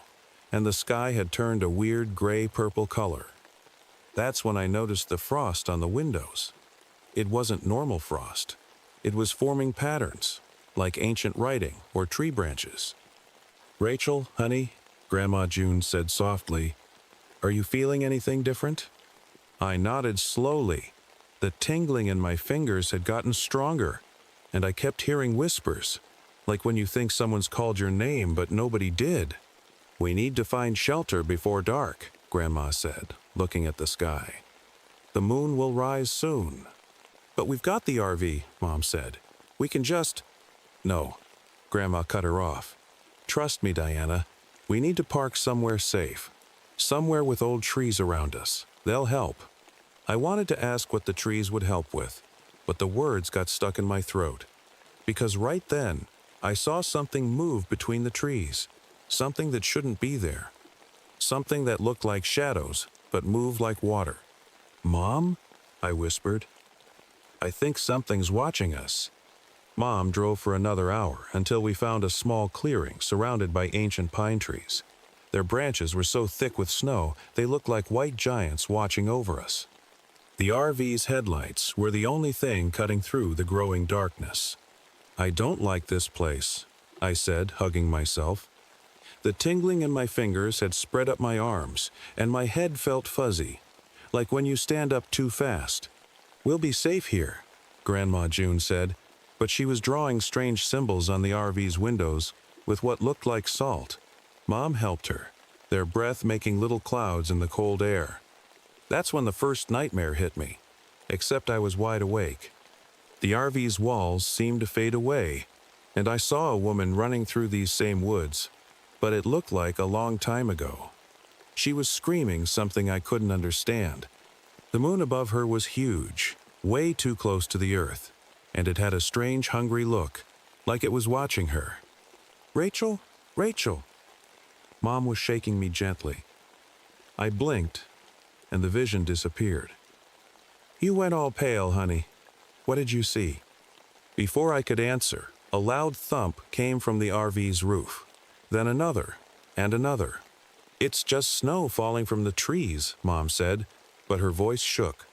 and the sky had turned a weird gray-purple color. That's when I noticed the frost on the windows. It wasn't normal frost. It was forming patterns, like ancient writing or tree branches. "Rachel, honey," Grandma June said softly, "are you feeling anything different?" I nodded slowly. The tingling in my fingers had gotten stronger, and I kept hearing whispers, like when you think someone's called your name but nobody did. "We need to find shelter before dark," Grandma said, looking at the sky. "The moon will rise soon." "But we've got the RV," Mom said. "We can just—" "No," Grandma cut her off. "Trust me, Diana. We need to park somewhere safe. Somewhere with old trees around us. They'll help." I wanted to ask what the trees would help with, but the words got stuck in my throat. Because right then, I saw something move between the trees. Something that shouldn't be there. Something that looked like shadows, but moved like water. "Mom?" I whispered. "I think something's watching us." Mom drove for another hour until we found a small clearing surrounded by ancient pine trees. Their branches were so thick with snow, they looked like white giants watching over us. The RV's headlights were the only thing cutting through the growing darkness. "I don't like this place," I said, hugging myself. The tingling in my fingers had spread up my arms, and my head felt fuzzy, like when you stand up too fast. "We'll be safe here," Grandma June said, but she was drawing strange symbols on the RV's windows with what looked like salt. Mom helped her, their breath making little clouds in the cold air. That's when the first nightmare hit me, except I was wide awake. The RV's walls seemed to fade away, and I saw a woman running through these same woods, but it looked like a long time ago. She was screaming something I couldn't understand. The moon above her was huge, way too close to the earth, and it had a strange, hungry look, like it was watching her. "Rachel? Rachel!" Mom was shaking me gently. I blinked, and the vision disappeared. "You went all pale, honey. What did you see?" Before I could answer, a loud thump came from the RV's roof. Then another, and another. "It's just snow falling from the trees," Mom said, but her voice shook.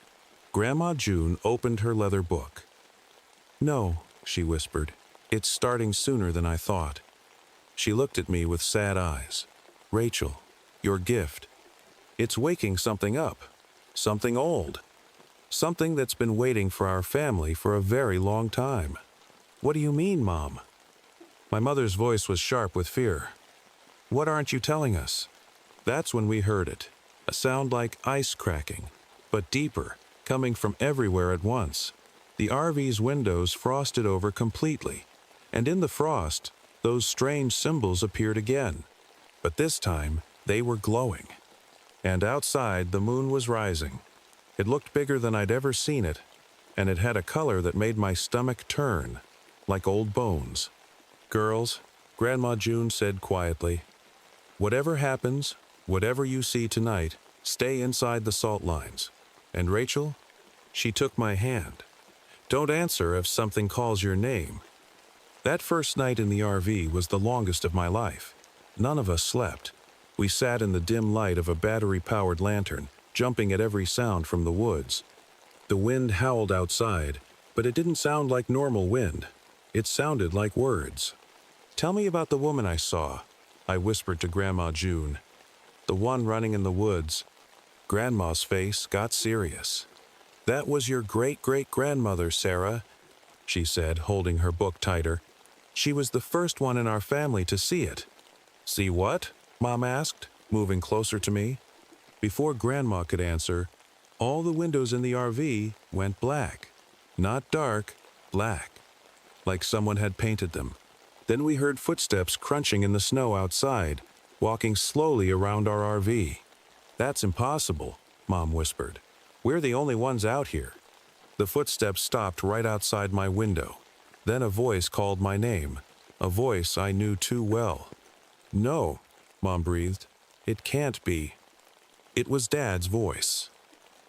Grandma June opened her leather book. "No," she whispered, "it's starting sooner than I thought." She looked at me with sad eyes. "Rachel, your gift. It's waking something up. Something old. Something that's been waiting for our family for a very long time." "What do you mean, Mom?" My mother's voice was sharp with fear. "What aren't you telling us?" That's when we heard it. A sound like ice cracking, but deeper, coming from everywhere at once. The RV's windows frosted over completely, and in the frost, those strange symbols appeared again. But this time, they were glowing. And outside, the moon was rising. It looked bigger than I'd ever seen it, and it had a color that made my stomach turn, like old bones. "Girls," Grandma June said quietly, "whatever happens, whatever you see tonight, stay inside the salt lines. And Rachel," she took my hand, "don't answer if something calls your name." That first night in the RV was the longest of my life. None of us slept. We sat in the dim light of a battery-powered lantern, jumping at every sound from the woods. The wind howled outside, but it didn't sound like normal wind. It sounded like words. "Tell me about the woman I saw," I whispered to Grandma June. "The one running in the woods." Grandma's face got serious. "That was your great-great-grandmother, Sarah," she said, holding her book tighter. "She was the first one in our family to see it." "See what?" Mom asked, moving closer to me. Before Grandma could answer, all the windows in the RV went black. Not dark, black. Like someone had painted them. Then we heard footsteps crunching in the snow outside, walking slowly around our RV. "That's impossible," Mom whispered. "We're the only ones out here." The footsteps stopped right outside my window. Then a voice called my name, a voice I knew too well. "No," Mom breathed. "It can't be." It was Dad's voice.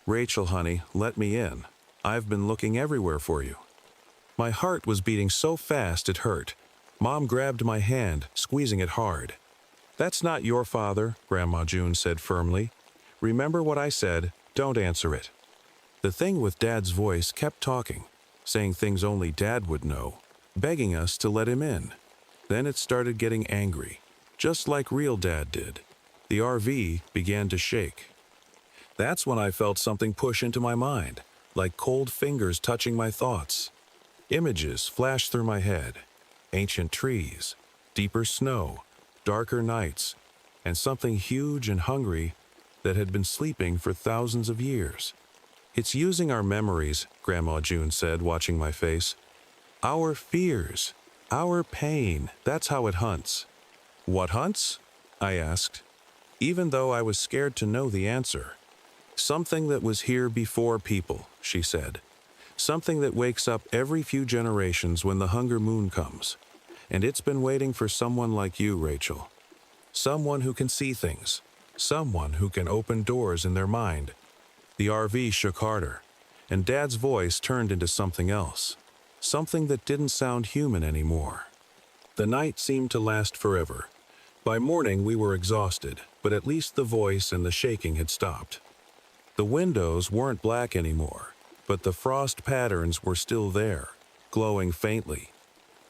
"Rachel, honey, let me in. I've been looking everywhere for you." My heart was beating so fast it hurt. Mom grabbed my hand, squeezing it hard. "That's not your father," Grandma June said firmly. "Remember what I said, don't answer it." The thing with Dad's voice kept talking, saying things only Dad would know, begging us to let him in. Then it started getting angry, just like real Dad did. The RV began to shake. That's when I felt something push into my mind, like cold fingers touching my thoughts. Images flashed through my head. Ancient trees, deeper snow, darker nights, and something huge and hungry that had been sleeping for thousands of years. "It's using our memories," Grandma June said, watching my face. "Our fears, our pain, that's how it hunts." "What hunts?" I asked, even though I was scared to know the answer. Something that was here before people, she said. Something that wakes up every few generations when the hunger moon comes. And it's been waiting for someone like you, Rachel. Someone who can see things. Someone who can open doors in their mind. The RV shook harder, and Dad's voice turned into something else. Something that didn't sound human anymore. The night seemed to last forever. By morning we were exhausted, but at least the voice and the shaking had stopped. The windows weren't black anymore, but the frost patterns were still there, glowing faintly.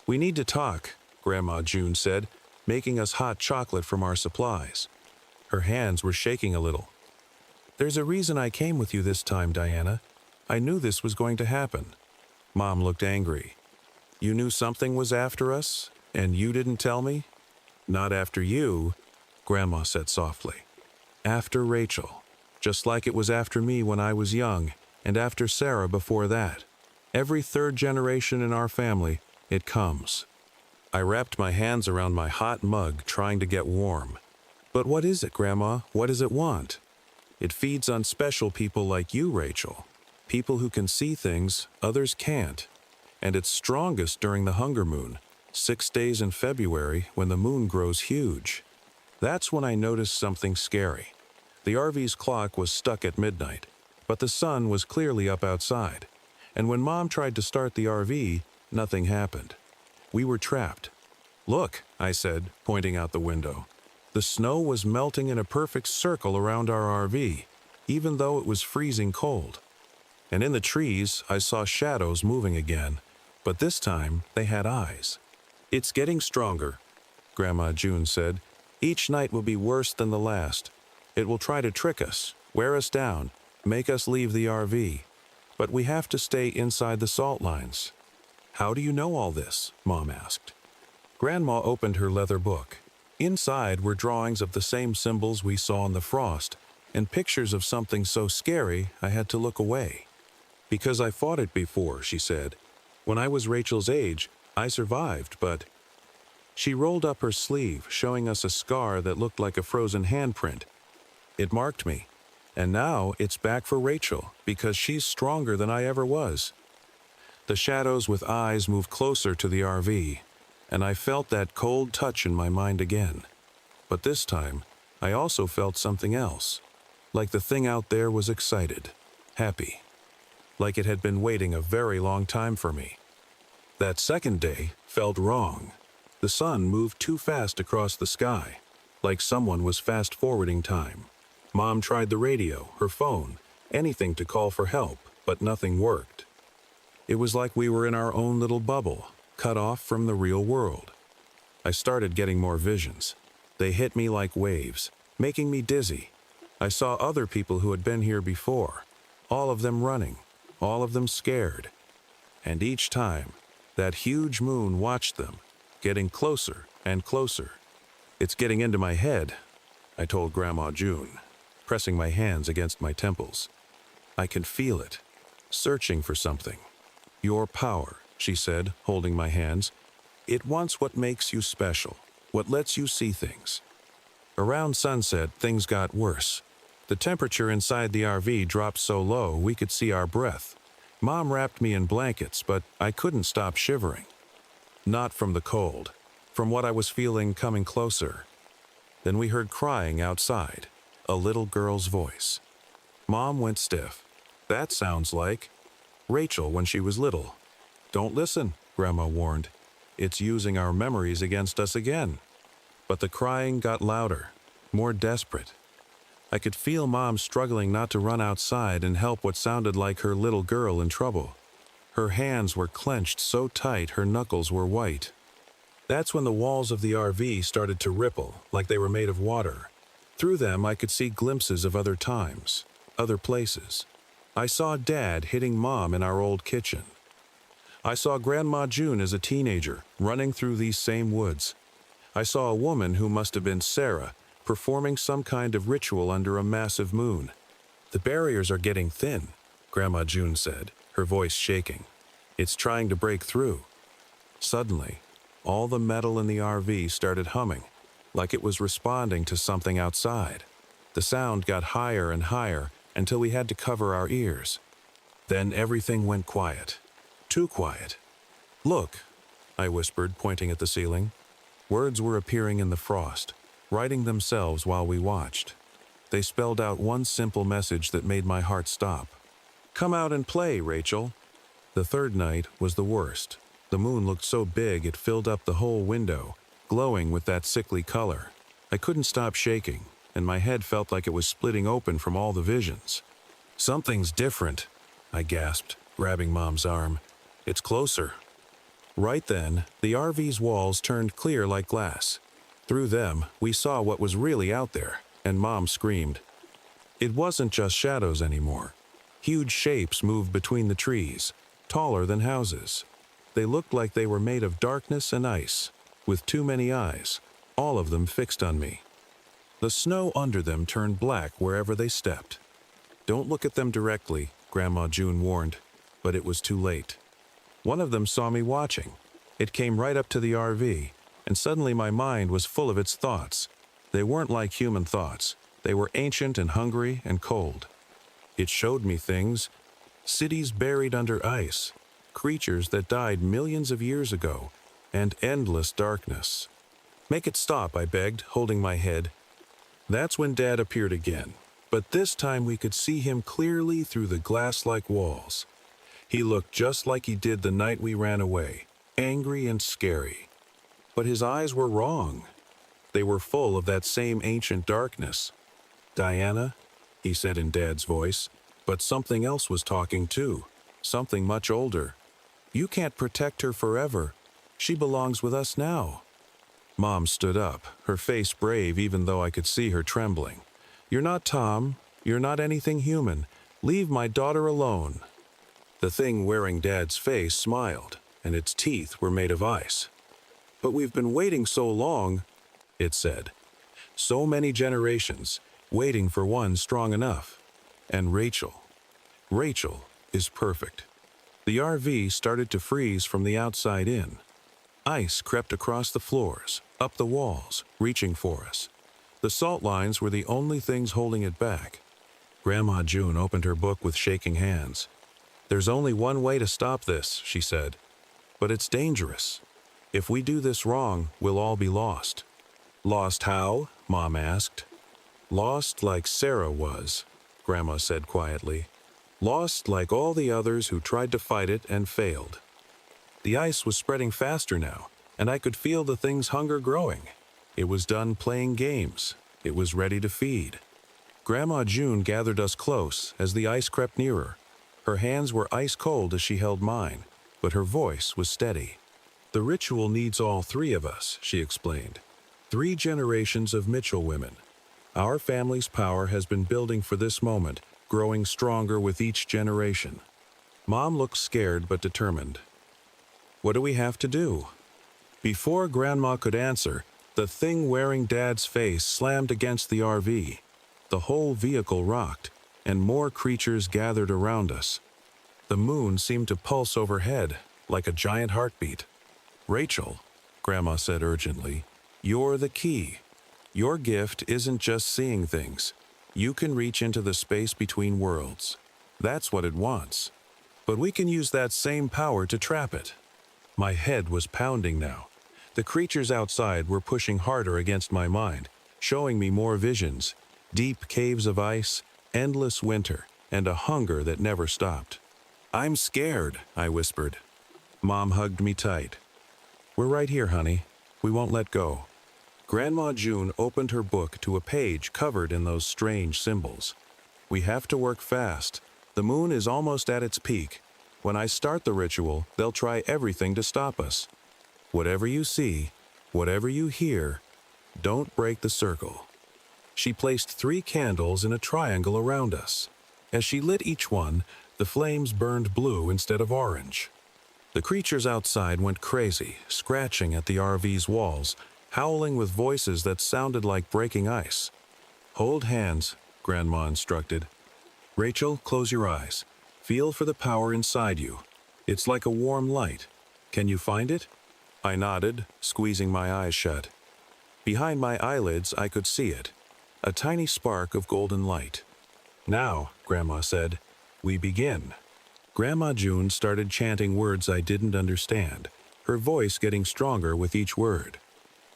"We need to talk," Grandma June said, making us hot chocolate from our supplies. Her hands were shaking a little. "There's a reason I came with you this time, Diana. I knew this was going to happen." Mom looked angry. "You knew something was after us, and you didn't tell me?" "Not after you," Grandma said softly. "After Rachel. Just like it was after me when I was young, and after Sarah before that. Every third generation in our family, it comes." I wrapped my hands around my hot mug, trying to get warm. "But what is it, Grandma? What does it want?" "It feeds on special people like you, Rachel. People who can see things others can't. And it's strongest during the hunger moon, 6 days in February when the moon grows huge. That's when I noticed something scary. The RV's clock was stuck at midnight, but the sun was clearly up outside. And when Mom tried to start the RV, nothing happened. We were trapped. "Look," I said, pointing out the window. The snow was melting in a perfect circle around our RV, even though it was freezing cold. And in the trees, I saw shadows moving again, but this time they had eyes. "It's getting stronger," Grandma June said. "Each night will be worse than the last. It will try to trick us, wear us down, make us leave the RV. But we have to stay inside the salt lines." "How do you know all this?" Mom asked. Grandma opened her leather book. Inside were drawings of the same symbols we saw in the frost, and pictures of something so scary I had to look away. "Because I fought it before," she said. "When I was Rachel's age, I survived, but—" She rolled up her sleeve, showing us a scar that looked like a frozen handprint. "It marked me. And now it's back for Rachel, because she's stronger than I ever was." The shadows with eyes moved closer to the RV, and I felt that cold touch in my mind again. But this time, I also felt something else. Like the thing out there was excited, happy. Like it had been waiting a very long time for me. That second day felt wrong. The sun moved too fast across the sky, like someone was fast-forwarding time. Mom tried the radio, her phone, anything to call for help, but nothing worked. It was like we were in our own little bubble, cut off from the real world. I started getting more visions. They hit me like waves, making me dizzy. I saw other people who had been here before, all of them running, all of them scared. And each time, that huge moon watched them, getting closer and closer. "It's getting into my head," I told Grandma June, pressing my hands against my temples. "I can feel it, searching for something." "Your power," she said, holding my hands. "It wants what makes you special, what lets you see things." Around sunset, things got worse. The temperature inside the RV dropped so low we could see our breath. Mom wrapped me in blankets, but I couldn't stop shivering. Not from the cold, from what I was feeling coming closer. Then we heard crying outside, a little girl's voice. Mom went stiff. "That sounds like Rachel when she was little." "Don't listen," Grandma warned. "It's using our memories against us again." But the crying got louder, more desperate. I could feel Mom struggling not to run outside and help what sounded like her little girl in trouble. Her hands were clenched so tight her knuckles were white. That's when the walls of the RV started to ripple, like they were made of water. Through them I could see glimpses of other times, other places. I saw Dad hitting Mom in our old kitchen. I saw Grandma June as a teenager, running through these same woods. I saw a woman who must have been Sarah, performing some kind of ritual under a massive moon. "The barriers are getting thin," Grandma June said, her voice shaking. "It's trying to break through." Suddenly, all the metal in the RV started humming, like it was responding to something outside. The sound got higher and higher, until we had to cover our ears. Then everything went quiet. Too quiet. "Look," I whispered, pointing at the ceiling. Words were appearing in the frost, writing themselves while we watched. They spelled out one simple message that made my heart stop. "Come out and play, Rachel." The third night was the worst. The moon looked so big it filled up the whole window, glowing with that sickly color. I couldn't stop shaking, and my head felt like it was splitting open from all the visions. "Something's different," I gasped, grabbing Mom's arm. "It's closer." Right then, the RV's walls turned clear like glass. Through them, we saw what was really out there, and Mom screamed. It wasn't just shadows anymore. Huge shapes moved between the trees, taller than houses. They looked like they were made of darkness and ice, with too many eyes, all of them fixed on me. The snow under them turned black wherever they stepped. "Don't look at them directly," Grandma June warned, but it was too late. One of them saw me watching. It came right up to the RV, and suddenly my mind was full of its thoughts. They weren't like human thoughts. They were ancient and hungry and cold. It showed me things, cities buried under ice, creatures that died millions of years ago, and endless darkness. "Make it stop," I begged, holding my head. That's when Dad appeared again, but this time we could see him clearly through the glass-like walls. He looked just like he did the night we ran away, angry and scary. But his eyes were wrong. They were full of that same ancient darkness. "Diana," he said in Dad's voice, but something else was talking too, something much older. "You can't protect her forever. She belongs with us now." Mom stood up, her face brave even though I could see her trembling. "You're not Tom. You're not anything human. Leave my daughter alone." The thing wearing Dad's face smiled, and its teeth were made of ice. "But we've been waiting so long," it said. "So many generations, waiting for one strong enough. And Rachel is perfect." The RV started to freeze from the outside in. Ice crept across the floors, up the walls, reaching for us. The salt lines were the only things holding it back. Grandma June opened her book with shaking hands. "There's only one way to stop this," she said. "But it's dangerous. If we do this wrong, we'll all be lost." "Lost how?" Mom asked. "Lost like Sarah was," Grandma said quietly. "Lost like all the others who tried to fight it and failed." The ice was spreading faster now, and I could feel the thing's hunger growing. It was done playing games. It was ready to feed. Grandma June gathered us close as the ice crept nearer. Her hands were ice cold as she held mine, but her voice was steady. "The ritual needs all three of us," she explained. 3 generations of Mitchell women. Our family's power has been building for this moment, growing stronger with each generation. Mom looked scared but determined. "What do we have to do?" Before Grandma could answer, the thing wearing Dad's face slammed against the RV. The whole vehicle rocked, and more creatures gathered around us. The moon seemed to pulse overhead, like a giant heartbeat. "Rachel," Grandma said urgently, "you're the key. Your gift isn't just seeing things. You can reach into the space between worlds. That's what it wants. But we can use that same power to trap it." My head was pounding now. The creatures outside were pushing harder against my mind, showing me more visions, deep caves of ice, endless winter, and a hunger that never stopped. "I'm scared," I whispered. Mom hugged me tight. "We're right here, honey. We won't let go." Grandma June opened her book to a page covered in those strange symbols. "We have to work fast. The moon is almost at its peak. When I start the ritual, they'll try everything to stop us. Whatever you see, whatever you hear, don't break the circle." She placed 3 candles in a triangle around us. As she lit each one, the flames burned blue instead of orange. The creatures outside went crazy, scratching at the RV's walls, howling with voices that sounded like breaking ice. "Hold hands," Grandma instructed. "Rachel, close your eyes. Feel for the power inside you. It's like a warm light. Can you find it?" I nodded, squeezing my eyes shut. Behind my eyelids, I could see it. A tiny spark of golden light. "Now," Grandma said, "we begin." Grandma June started chanting words I didn't understand, her voice getting stronger with each word.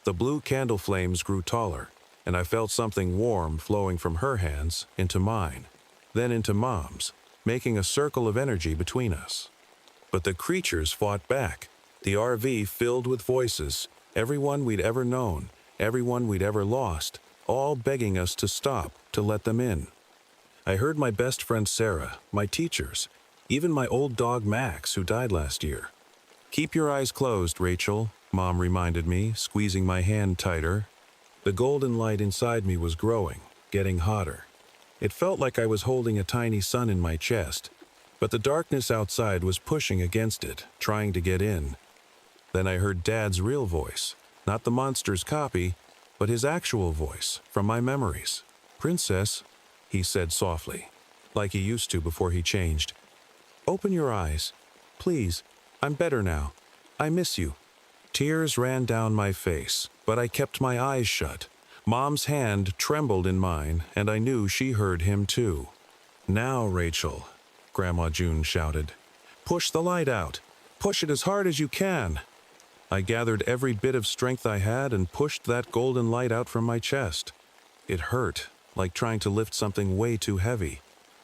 The blue candle flames grew taller, and I felt something warm flowing from her hands into mine, then into Mom's, making a circle of energy between us. But the creatures fought back, the RV filled with voices, everyone we'd ever known, everyone we'd ever lost, all begging us to stop, to let them in. I heard my best friend Sarah, my teachers, even my old dog Max, who died last year. "Keep your eyes closed, Rachel," Mom reminded me, squeezing my hand tighter. The golden light inside me was growing, getting hotter. It felt like I was holding a tiny sun in my chest, but the darkness outside was pushing against it, trying to get in. Then I heard Dad's real voice, not the monster's copy, but his actual voice, from my memories. "Princess," he said softly, like he used to before he changed. "Open your eyes. Please, I'm better now. I miss you." Tears ran down my face, but I kept my eyes shut. Mom's hand trembled in mine, and I knew she heard him too. "Now, Rachel," Grandma June shouted. "Push the light out. Push it as hard as you can." I gathered every bit of strength I had and pushed that golden light out from my chest. It hurt, like trying to lift something way too heavy.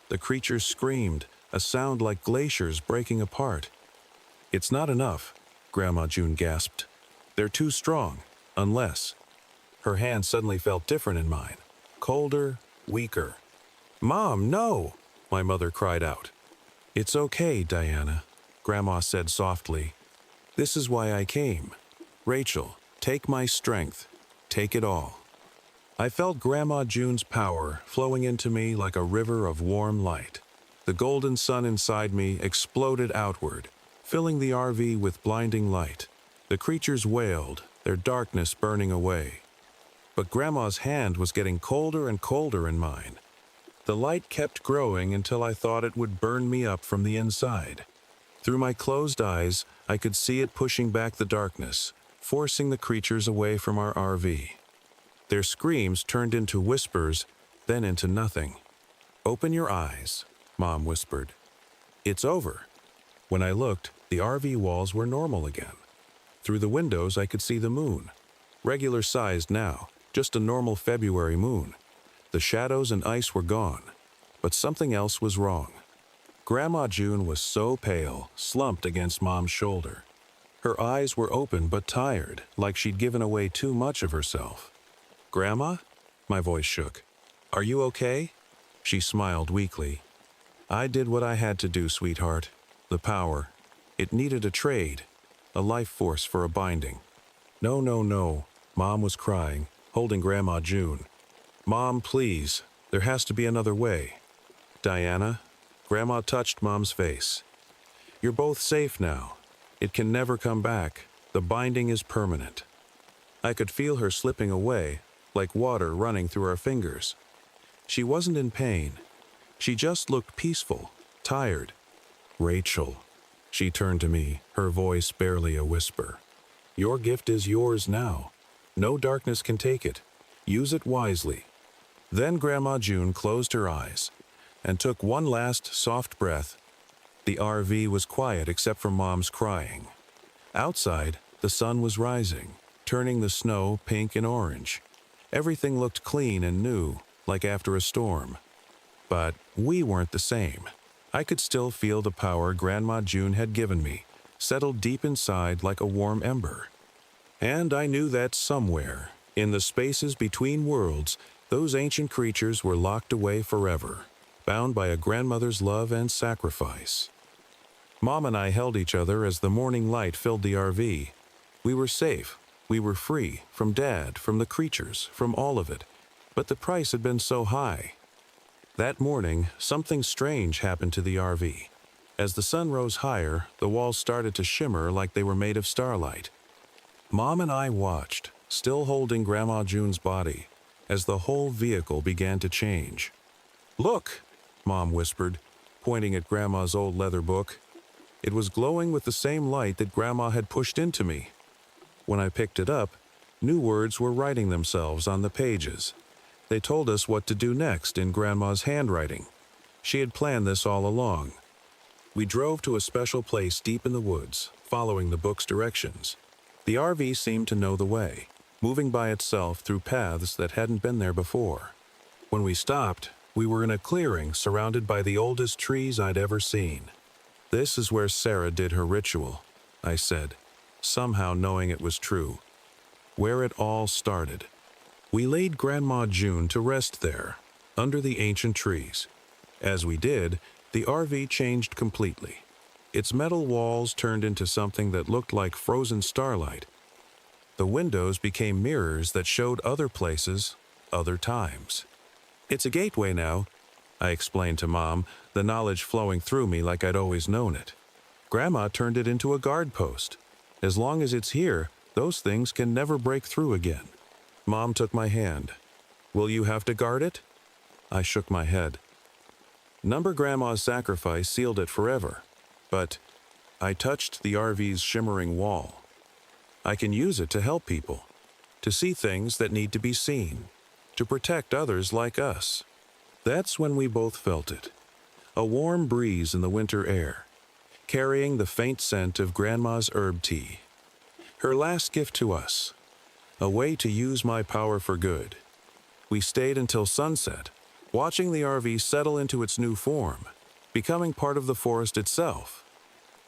The creatures screamed, a sound like glaciers breaking apart. "It's not enough," Grandma June gasped. "They're too strong, unless—" Her hand suddenly felt different in mine, colder, weaker. "Mom, no!" my mother cried out. "It's okay, Diana," Grandma said softly. "This is why I came. Rachel, take my strength. Take it all." I felt Grandma June's power flowing into me like a river of warm light. The golden sun inside me exploded outward, filling the RV with blinding light. The creatures wailed, their darkness burning away. But Grandma's hand was getting colder and colder in mine. The light kept growing until I thought it would burn me up from the inside. Through my closed eyes, I could see it pushing back the darkness, forcing the creatures away from our RV. Their screams turned into whispers, then into nothing. "Open your eyes," Mom whispered. "It's over." When I looked, the RV walls were normal again. Through the windows, I could see the moon. Regular sized now, just a normal February moon. The shadows and ice were gone, but something else was wrong. Grandma June was so pale, slumped against Mom's shoulder. Her eyes were open but tired, like she'd given away too much of herself. "Grandma?" My voice shook. "Are you okay?" She smiled weakly. "I did what I had to do, sweetheart. The power. It needed a trade, a life force for a binding." "No, no, no," Mom was crying, holding Grandma June. "Mom, please, there has to be another way." "Diana," Grandma touched Mom's face. "You're both safe now. It can never come back. The binding is permanent." I could feel her slipping away, like water running through our fingers. She wasn't in pain. She just looked peaceful, tired. "Rachel," she turned to me, her voice barely a whisper. "Your gift is yours now. No darkness can take it. Use it wisely." Then Grandma June closed her eyes and took one last soft breath. The RV was quiet except for Mom's crying. Outside, the sun was rising, turning the snow pink and orange. Everything looked clean and new, like after a storm. But we weren't the same. I could still feel the power Grandma June had given me, settled deep inside like a warm ember. And I knew that somewhere, in the spaces between worlds, those ancient creatures were locked away forever, bound by a grandmother's love and sacrifice. Mom and I held each other as the morning light filled the RV. We were safe. We were free, from Dad, from the creatures, from all of it. But the price had been so high. That morning, something strange happened to the RV. As the sun rose higher, the walls started to shimmer like they were made of starlight. Mom and I watched, still holding Grandma June's body, as the whole vehicle began to change. "Look," Mom whispered, pointing at Grandma's old leather book. It was glowing with the same light that Grandma had pushed into me. When I picked it up, new words were writing themselves on the pages. They told us what to do next in Grandma's handwriting, She had planned this all along. We drove to a special place deep in the woods, following the book's directions. The RV seemed to know the way, moving by itself through paths that hadn't been there before. When we stopped, we were in a clearing surrounded by the oldest trees I'd ever seen. "This is where Sarah did her ritual," I said, somehow knowing it was true. Where it all started. We laid Grandma June to rest there, under the ancient trees. As we did, the RV changed completely. Its metal walls turned into something that looked like frozen starlight. The windows became mirrors that showed other places, other times. "It's a gateway now," I explained to Mom, the knowledge flowing through me like I'd always known it. "Grandma turned it into a guard post. As long as it's here, those things can never break through again." Mom took my hand. "Will you have to guard it?" I shook my head. Number Grandma's sacrifice sealed it forever, but I touched the RV's shimmering wall. I can use it to help people, to see things that need to be seen, to protect others like us. That's when we both felt it. A warm breeze in the winter air, carrying the faint scent of Grandma's herb tea. Her last gift to us, a way to use my power for good. We stayed until sunset, watching the RV settle into its new form, becoming part of the forest itself.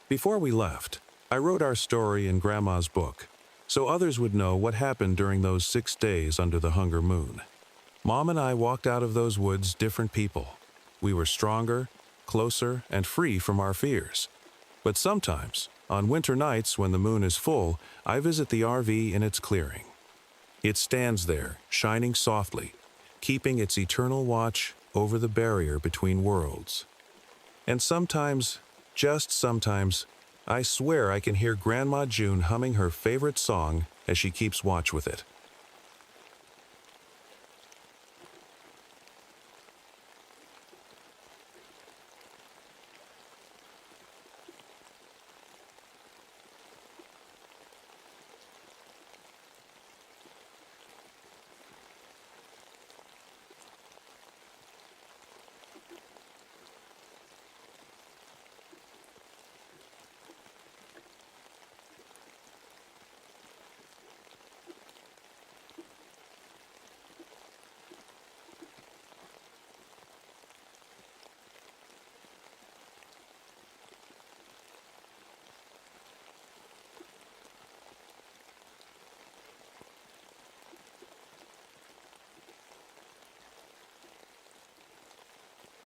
Before we left, I wrote our story in Grandma's book, so others would know what happened during those 6 days under the hunger moon. Mom and I walked out of those woods different people. We were stronger, closer, and free from our fears. But sometimes, on winter nights when the moon is full, I visit the RV in its clearing. It stands there, shining softly, keeping its eternal watch over the barrier between worlds. And sometimes, just sometimes, I swear I can hear Grandma June humming her favorite song as she keeps watch with it.